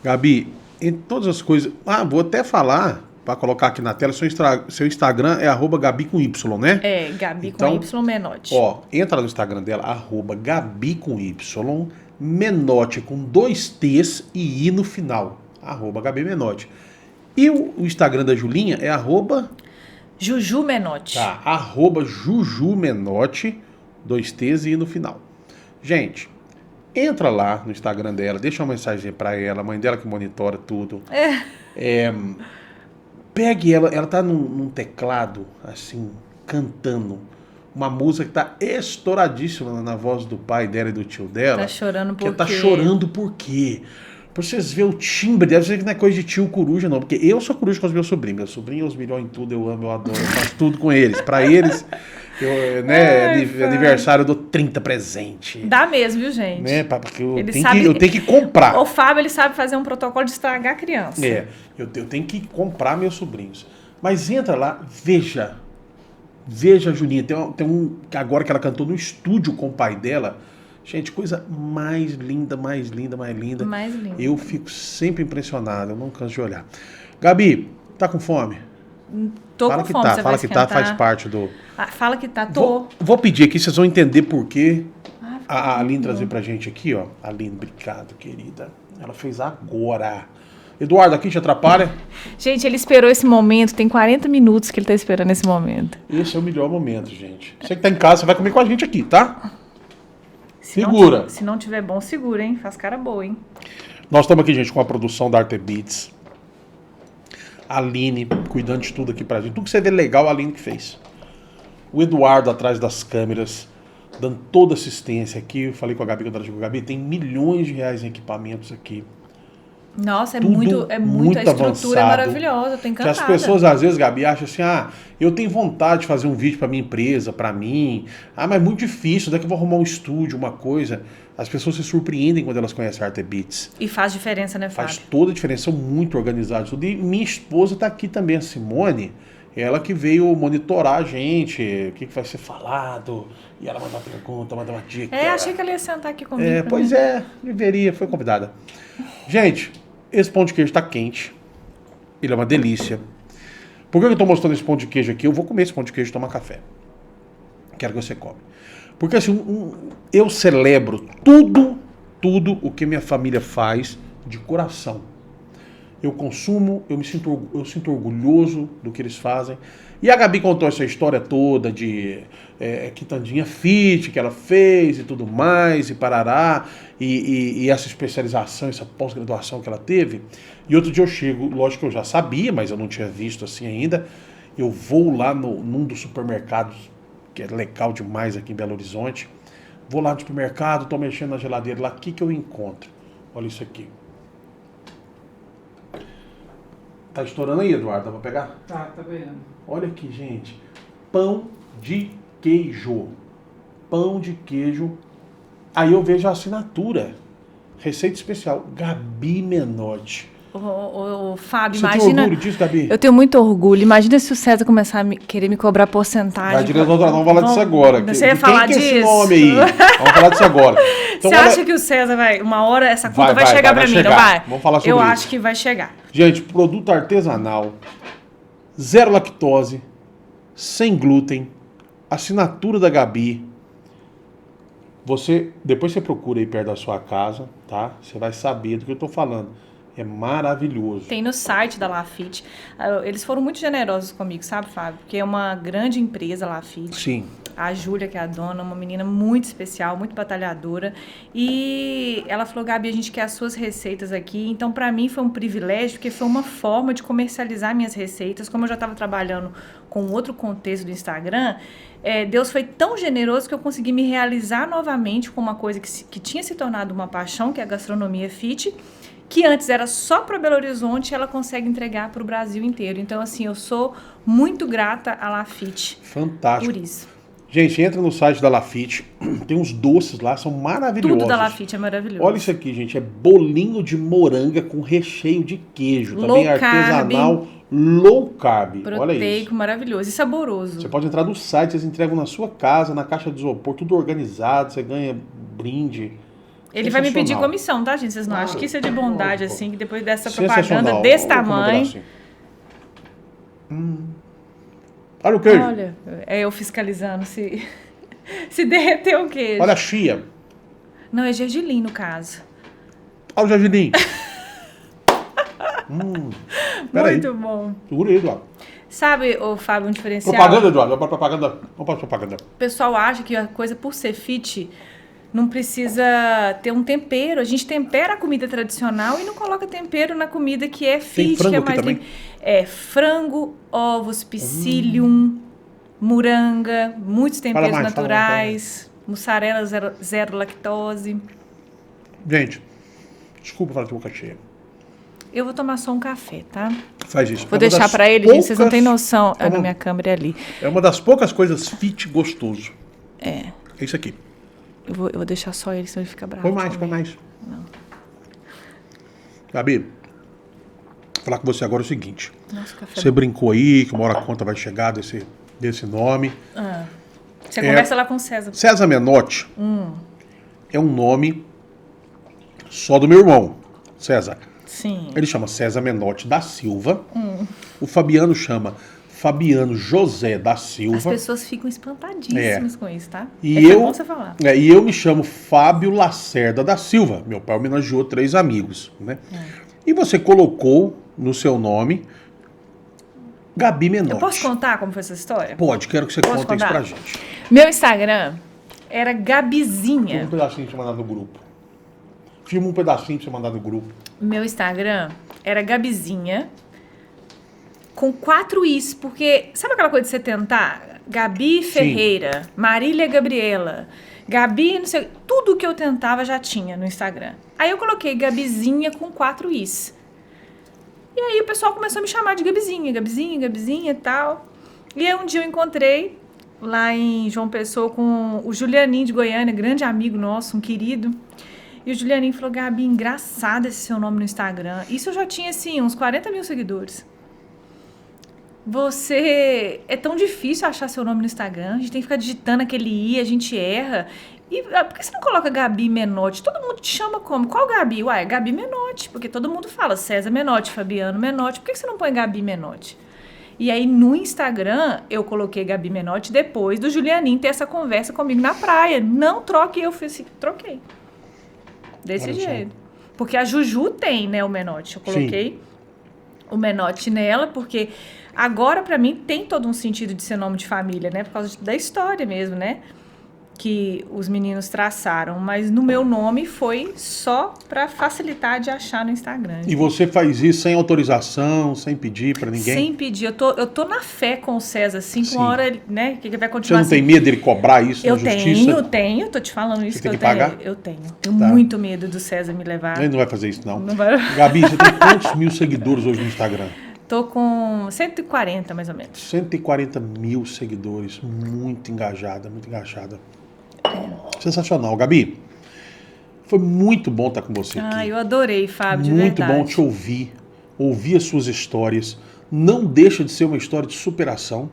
[SPEAKER 1] Gabi, em todas as coisas... vou até falar, para colocar aqui na tela, seu Instagram é @Gabi com Y, né?
[SPEAKER 2] É, Gabi
[SPEAKER 1] então,
[SPEAKER 2] com Y Menotti.
[SPEAKER 1] Ó, entra no Instagram dela, @Gabi com Y, Menotti com 2 T's e I no final. @Gabi Menotti. E o Instagram da Julinha é
[SPEAKER 2] Juju Menotti.
[SPEAKER 1] Tá, @Juju Menotti, 2 T's e I no final. Gente, entra lá no Instagram dela, deixa uma mensagem pra ela, a mãe dela que monitora tudo. Pegue ela tá num teclado, assim, cantando uma música que tá estouradíssima na voz do pai dela e do tio dela.
[SPEAKER 2] Tá chorando por quê?
[SPEAKER 1] Tá chorando por quê? Pra vocês verem o timbre, deve ser que não é coisa de tio coruja, não. Porque eu sou coruja com os meus sobrinhos. Meus sobrinhos, os melhores em tudo, eu amo, eu adoro, eu faço tudo com eles. Pra eles, aniversário, eu dou 30 presentes.
[SPEAKER 2] Dá mesmo, viu, gente?
[SPEAKER 1] Né? Porque eu
[SPEAKER 2] Ele
[SPEAKER 1] tenho que comprar.
[SPEAKER 2] O Fábio, ele sabe fazer um protocolo de estragar a criança.
[SPEAKER 1] Eu tenho que comprar meus sobrinhos. Mas entra lá, veja a Julinha. Tem um agora que ela cantou no estúdio com o pai dela. Gente, coisa mais linda, mais linda, mais linda.
[SPEAKER 2] Mais linda.
[SPEAKER 1] Eu fico sempre impressionado, eu não canso de olhar. Gabi, tá com fome?
[SPEAKER 2] Tô
[SPEAKER 1] fala
[SPEAKER 2] com
[SPEAKER 1] que
[SPEAKER 2] fome,
[SPEAKER 1] tá,
[SPEAKER 2] você
[SPEAKER 1] fala
[SPEAKER 2] vai
[SPEAKER 1] que
[SPEAKER 2] esquentar.
[SPEAKER 1] tá, faz parte do...
[SPEAKER 2] Fala que tá, tô.
[SPEAKER 1] Vou pedir aqui, vocês vão entender por quê. A Aline trazer pra gente aqui, ó. Aline, obrigado, querida. Ela fez agora. Eduardo, aqui te atrapalha?
[SPEAKER 2] Gente, ele esperou esse momento, tem 40 minutos que ele tá esperando esse momento.
[SPEAKER 1] Esse é o melhor momento, gente. Você que tá em casa, você vai comer com a gente aqui, tá?
[SPEAKER 2] Segura. Se não tiver bom, segura, hein? Faz cara boa, hein?
[SPEAKER 1] Nós estamos aqui, gente, com a produção da Arte Beats. A Aline cuidando de tudo aqui pra gente. Tudo que você vê legal, a Aline que fez. O Eduardo atrás das câmeras, dando toda assistência aqui. Eu falei com a Gabi, quando ela chegou, Gabi, tem milhões de reais em equipamentos aqui.
[SPEAKER 2] Nossa, a
[SPEAKER 1] muito
[SPEAKER 2] estrutura
[SPEAKER 1] avançado,
[SPEAKER 2] é maravilhosa, eu tô encantada.
[SPEAKER 1] Que as pessoas, às vezes, Gabi, acham assim, eu tenho vontade de fazer um vídeo pra minha empresa, pra mim. Mas é muito difícil, daqui eu vou arrumar um estúdio, uma coisa. As pessoas se surpreendem quando elas conhecem a Arte Beats.
[SPEAKER 2] E faz diferença, né, Fábio?
[SPEAKER 1] Faz toda a diferença, são muito organizados. E minha esposa tá aqui também, a Simone, ela que veio monitorar a gente, o que vai ser falado, e ela manda uma pergunta, manda uma dica.
[SPEAKER 2] Achei que ela ia sentar aqui comigo.
[SPEAKER 1] Pois deveria, foi convidada. Gente, esse pão de queijo tá quente, ele é uma delícia. Por que eu tô mostrando esse pão de queijo aqui? Eu vou comer esse pão de queijo e tomar café. Quero que você come. Porque assim, eu celebro tudo o que minha família faz de coração. Eu consumo, eu sinto orgulhoso do que eles fazem. E a Gabi contou essa história toda de quitandinha fit que ela fez e tudo mais, e parará, e essa especialização, essa pós-graduação que ela teve. E outro dia eu chego, lógico que eu já sabia, mas eu não tinha visto assim ainda. Eu vou lá num dos supermercados, que é legal demais aqui em Belo Horizonte. Vou lá no supermercado, tô mexendo na geladeira lá, o que eu encontro? Olha isso aqui. Tá estourando aí, Eduardo? Dá pra pegar?
[SPEAKER 3] Tá ganhando.
[SPEAKER 1] Olha aqui, gente. Pão de queijo. Pão de queijo. Aí eu vejo a assinatura. Receita especial. Gabi Menotti.
[SPEAKER 2] Ô, Fábio,
[SPEAKER 1] Você
[SPEAKER 2] imagina...
[SPEAKER 1] tem orgulho disso, Gabi?
[SPEAKER 2] Eu tenho muito orgulho. Imagina se o César começar a querer me cobrar porcentagem.
[SPEAKER 1] Vai direto, vamos falar disso agora.
[SPEAKER 2] Você ia falar
[SPEAKER 1] quem
[SPEAKER 2] disso?
[SPEAKER 1] Que é esse nome aí? Vamos falar disso agora. Então,
[SPEAKER 2] você acha que o César vai... Uma hora essa conta vai chegar pra mim,
[SPEAKER 1] chegar.
[SPEAKER 2] não vai?
[SPEAKER 1] Vamos falar sobre
[SPEAKER 2] Eu
[SPEAKER 1] isso.
[SPEAKER 2] acho que vai chegar.
[SPEAKER 1] Gente, produto artesanal, zero lactose, sem glúten, assinatura da Gabi. Depois você procura aí perto da sua casa, tá? Você vai saber do que eu tô falando. É maravilhoso.
[SPEAKER 2] Tem no site da Lafite. Eles foram muito generosos comigo, sabe, Fábio? Porque é uma grande empresa, Lafite.
[SPEAKER 1] Sim.
[SPEAKER 2] A Júlia, que é a dona, uma menina muito especial, muito batalhadora. E ela falou, Gabi, a gente quer as suas receitas aqui. Então, para mim, foi um privilégio, porque foi uma forma de comercializar minhas receitas. Como eu já estava trabalhando com outro contexto do Instagram, Deus foi tão generoso que eu consegui me realizar novamente com uma coisa que tinha se tornado uma paixão, que é a gastronomia fit, que antes era só para Belo Horizonte, ela consegue entregar para o Brasil inteiro. Então, assim, eu sou muito grata à Lafite.
[SPEAKER 1] Fantástico.
[SPEAKER 2] Por isso.
[SPEAKER 1] Gente, entra no site da Lafite, tem uns doces lá, são maravilhosos.
[SPEAKER 2] Tudo da Lafite é maravilhoso.
[SPEAKER 1] Olha isso aqui, gente, é bolinho de moranga com recheio de queijo,
[SPEAKER 2] Low
[SPEAKER 1] também
[SPEAKER 2] carb,
[SPEAKER 1] artesanal, low carb. Olha isso.
[SPEAKER 2] Proteico, maravilhoso e saboroso.
[SPEAKER 1] Você pode entrar no site, eles entregam na sua casa, na caixa de isopor, tudo organizado, você ganha brinde.
[SPEAKER 2] Ele vai me pedir
[SPEAKER 1] Sensacional.
[SPEAKER 2] comissão, tá, gente? Vocês não acham que isso é de bondade,
[SPEAKER 1] Lógico.
[SPEAKER 2] assim, que depois dessa
[SPEAKER 1] Sensacional.
[SPEAKER 2] propaganda desse
[SPEAKER 1] Olha como
[SPEAKER 2] tamanho...
[SPEAKER 1] pedacinho. Olha o queijo.
[SPEAKER 2] Olha, é eu fiscalizando se derreteu o queijo.
[SPEAKER 1] Olha a chia.
[SPEAKER 2] Não, é gergelim, no caso.
[SPEAKER 1] Olha o jardim. Peraí.
[SPEAKER 2] Muito bom.
[SPEAKER 1] Segura aí, Eduardo.
[SPEAKER 2] Sabe, ô, Fábio, um diferencial?
[SPEAKER 1] Propaganda, Eduardo. Vamos para propaganda.
[SPEAKER 2] O pessoal acha que a coisa, por ser fit, não precisa ter um tempero. A gente tempera a comida tradicional e não coloca tempero na comida que é fit,
[SPEAKER 1] frango
[SPEAKER 2] que é
[SPEAKER 1] aqui
[SPEAKER 2] mais
[SPEAKER 1] também?
[SPEAKER 2] frango, ovos, psyllium, moranga, muitos temperos
[SPEAKER 1] mais,
[SPEAKER 2] naturais, mussarela zero lactose.
[SPEAKER 1] Gente, desculpa falar de boca cheia.
[SPEAKER 2] Eu vou tomar só um café, tá?
[SPEAKER 1] Faz isso.
[SPEAKER 2] Vou deixar pra ele, gente, vocês não têm noção.
[SPEAKER 1] É uma-
[SPEAKER 2] Na minha câmera é ali.
[SPEAKER 1] É uma das poucas coisas fit gostoso.
[SPEAKER 2] É.
[SPEAKER 1] É isso aqui.
[SPEAKER 2] Eu vou deixar só ele, senão ele fica bravo.
[SPEAKER 1] Põe mais,
[SPEAKER 2] comigo.
[SPEAKER 1] põe mais.
[SPEAKER 2] Não.
[SPEAKER 1] Gabi, vou falar com você agora o seguinte.
[SPEAKER 2] Nossa, café.
[SPEAKER 1] Você brincou aí que uma hora a conta vai chegar desse nome.
[SPEAKER 2] Você conversa lá com o César.
[SPEAKER 1] César Menotti é um nome só do meu irmão, César.
[SPEAKER 2] Sim.
[SPEAKER 1] Ele chama César Menotti da Silva. O Fabiano chama Fabiano José da
[SPEAKER 2] As
[SPEAKER 1] Silva.
[SPEAKER 2] pessoas ficam espantadíssimas com isso, tá?
[SPEAKER 1] E
[SPEAKER 2] É
[SPEAKER 1] eu,
[SPEAKER 2] bom você falar.
[SPEAKER 1] e eu me chamo Fábio Lacerda da Silva. Meu pai homenageou 3 amigos, né? E você colocou no seu nome Gabi Menotti.
[SPEAKER 2] Eu posso contar como foi essa história?
[SPEAKER 1] Pode, quero que você
[SPEAKER 2] Posso
[SPEAKER 1] conte isso
[SPEAKER 2] contar?
[SPEAKER 1] pra gente.
[SPEAKER 2] Meu Instagram era
[SPEAKER 1] Filma
[SPEAKER 2] Gabizinha.
[SPEAKER 1] um pedacinho pra você mandar no grupo. Filma um pedacinho pra você mandar no grupo.
[SPEAKER 2] Meu Instagram era Gabizinha com 4 Is, porque sabe aquela coisa de você tentar? Gabi Ferreira, Marília Gabriela, Gabi, não sei, tudo que eu tentava já tinha no Instagram. Aí eu coloquei Gabizinha com 4 Is. E aí o pessoal começou a me chamar de Gabizinha, Gabizinha, Gabizinha e tal. E aí um dia eu encontrei lá em João Pessoa com o Julianinho de Goiânia, grande amigo nosso, um querido. E o Julianinho falou, Gabi, engraçado esse seu nome no Instagram. Isso eu já tinha, assim, uns 40 mil seguidores. Você... É tão difícil achar seu nome no Instagram. A gente tem que ficar digitando aquele I, a gente erra. E por que você não coloca Gabi Menotti? Todo mundo te chama como? Qual Gabi? Uai, Gabi Menotti. Porque todo mundo fala César Menotti, Fabiano Menotti. Por que você não põe Gabi Menotti? E aí, no Instagram, eu coloquei Gabi Menotti depois do Julianinho ter essa conversa comigo na praia. Não troque, eu fiz assim, troquei. Desse
[SPEAKER 1] Olha só.
[SPEAKER 2] jeito. Porque a Juju tem, né, o Menotti. Eu coloquei o Menotti nela, porque agora, pra mim, tem todo um sentido de ser nome de família, né? Por causa da história mesmo, né? Que os meninos traçaram. Mas no meu nome foi só pra facilitar de achar no Instagram.
[SPEAKER 1] E você faz isso sem autorização, sem pedir pra ninguém?
[SPEAKER 2] Sem pedir. Eu tô na fé com o César, assim,
[SPEAKER 1] Sim.
[SPEAKER 2] com a hora, né? Que ele vai
[SPEAKER 1] Você
[SPEAKER 2] continuar
[SPEAKER 1] não tem medo dele cobrar isso
[SPEAKER 2] Eu
[SPEAKER 1] na justiça?
[SPEAKER 2] tenho. Tô te falando isso
[SPEAKER 1] Você tem
[SPEAKER 2] eu
[SPEAKER 1] que
[SPEAKER 2] tenho.
[SPEAKER 1] pagar?
[SPEAKER 2] Eu tenho. Tenho
[SPEAKER 1] Tá.
[SPEAKER 2] muito medo do César me levar.
[SPEAKER 1] Ele não vai fazer isso, não.
[SPEAKER 2] Não vai...
[SPEAKER 1] Gabi, você tem quantos mil seguidores hoje no Instagram?
[SPEAKER 2] Tô com 140, mais ou menos.
[SPEAKER 1] 140 mil seguidores, muito engajada, muito engajada. Sensacional. Gabi, foi muito bom estar com você aqui.
[SPEAKER 2] Eu adorei, Fábio, de
[SPEAKER 1] muito
[SPEAKER 2] verdade.
[SPEAKER 1] bom te ouvir as suas histórias. Não deixa de ser uma história de superação,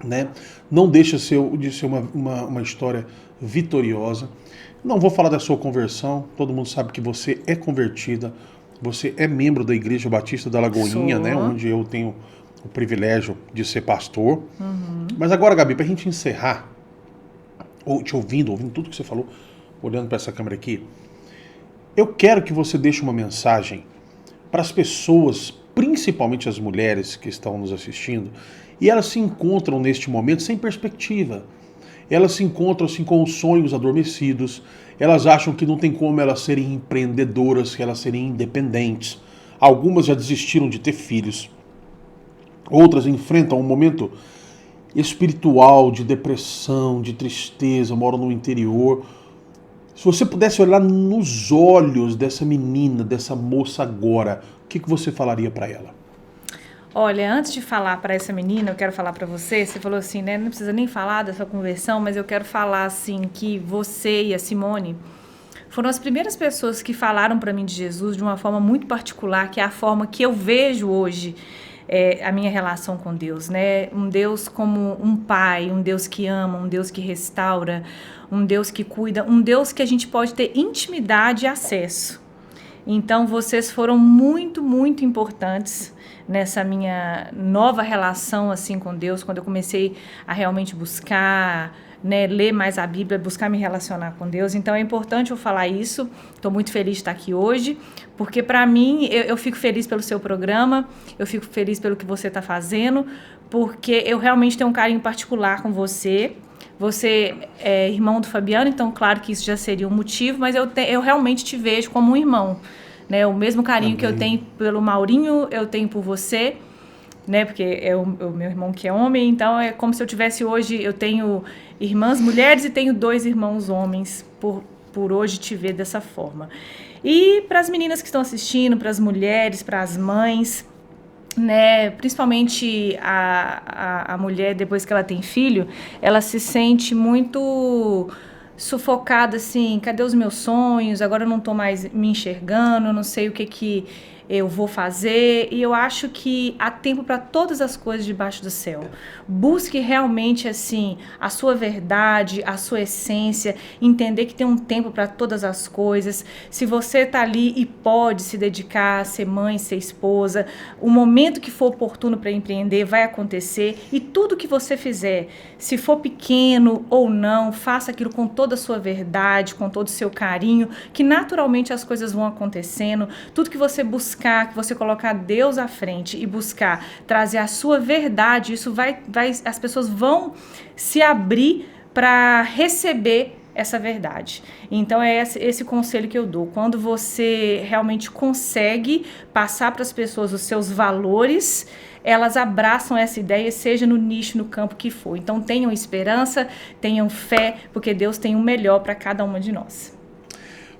[SPEAKER 1] né? Não deixa de ser uma história vitoriosa. Não vou falar da sua conversão, todo mundo sabe que você é convertida, você é membro da Igreja Batista da Lagoinha, né? Onde eu tenho o privilégio de ser pastor. Mas agora, Gabi, pra gente encerrar, ou te ouvindo tudo que você falou, olhando para essa câmera aqui, eu quero que você deixe uma mensagem para as pessoas, principalmente as mulheres que estão nos assistindo, e elas se encontram neste momento sem perspectiva. Elas se encontram assim com os sonhos adormecidos, elas acham que não tem como elas serem empreendedoras, que elas serem independentes. Algumas já desistiram de ter filhos, outras enfrentam um momento espiritual, de depressão, de tristeza, moram no interior. Se você pudesse olhar nos olhos dessa menina, dessa moça agora, o que você falaria para ela?
[SPEAKER 2] Olha, antes de falar para essa menina, eu quero falar para você. Você falou assim, né? Não precisa nem falar dessa conversão, mas eu quero falar assim que você e a Simone foram as primeiras pessoas que falaram para mim de Jesus de uma forma muito particular, que é a forma que eu vejo hoje a minha relação com Deus, né? Um Deus como um pai, um Deus que ama, um Deus que restaura, um Deus que cuida, um Deus que a gente pode ter intimidade e acesso. Então, vocês foram muito, muito importantes nessa minha nova relação assim com Deus, quando eu comecei a realmente buscar, né, ler mais a Bíblia, buscar me relacionar com Deus. Então é importante eu falar isso. Estou muito feliz de estar aqui hoje, porque para mim, eu fico feliz pelo seu programa, eu fico feliz pelo que você está fazendo, porque eu realmente tenho um carinho particular com você. Você é irmão do Fabiano, então claro que isso já seria um motivo, mas eu realmente te vejo como um irmão, né? O mesmo carinho Amém. Que eu tenho pelo Maurinho, eu tenho por você, né? Porque é o meu irmão que é homem, então é como se eu tivesse hoje, eu tenho irmãs mulheres e tenho 2 irmãos homens, por hoje te ver dessa forma. E para as meninas que estão assistindo, para as mulheres, para as mães, né, principalmente a mulher, depois que ela tem filho, ela se sente muito sufocada, assim, cadê os meus sonhos? Agora eu não estou mais me enxergando, não sei o que eu vou fazer, e eu acho que há tempo para todas as coisas debaixo do céu. Busque realmente assim a sua verdade, a sua essência, entender que tem um tempo para todas as coisas. Se você está ali e pode se dedicar a ser mãe, ser esposa, o momento que for oportuno para empreender vai acontecer, e tudo que você fizer, se for pequeno ou não, faça aquilo com toda a sua verdade, com todo o seu carinho, que naturalmente as coisas vão acontecendo. Tudo que você buscar, que você colocar Deus à frente e buscar trazer a sua verdade, isso as pessoas vão se abrir para receber essa verdade. Então é esse conselho que eu dou. Quando você realmente consegue passar para as pessoas os seus valores, elas abraçam essa ideia, seja no nicho, no campo que for. Então tenham esperança, tenham fé, porque Deus tem o melhor para cada uma de nós.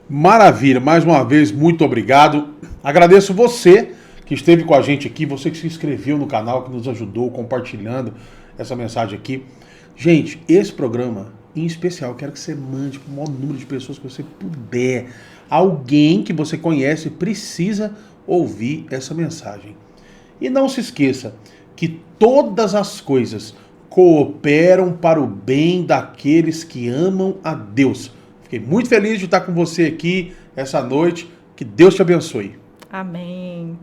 [SPEAKER 1] Maravilha, mais uma vez, muito obrigado. Agradeço você que esteve com a gente aqui, você que se inscreveu no canal, que nos ajudou compartilhando essa mensagem aqui. Gente, esse programa, em especial, eu quero que você mande para o maior número de pessoas que você puder. Alguém que você conhece precisa ouvir essa mensagem. E não se esqueça que todas as coisas cooperam para o bem daqueles que amam a Deus. Fiquei muito feliz de estar com você aqui essa noite. Que Deus te abençoe.
[SPEAKER 2] Amém.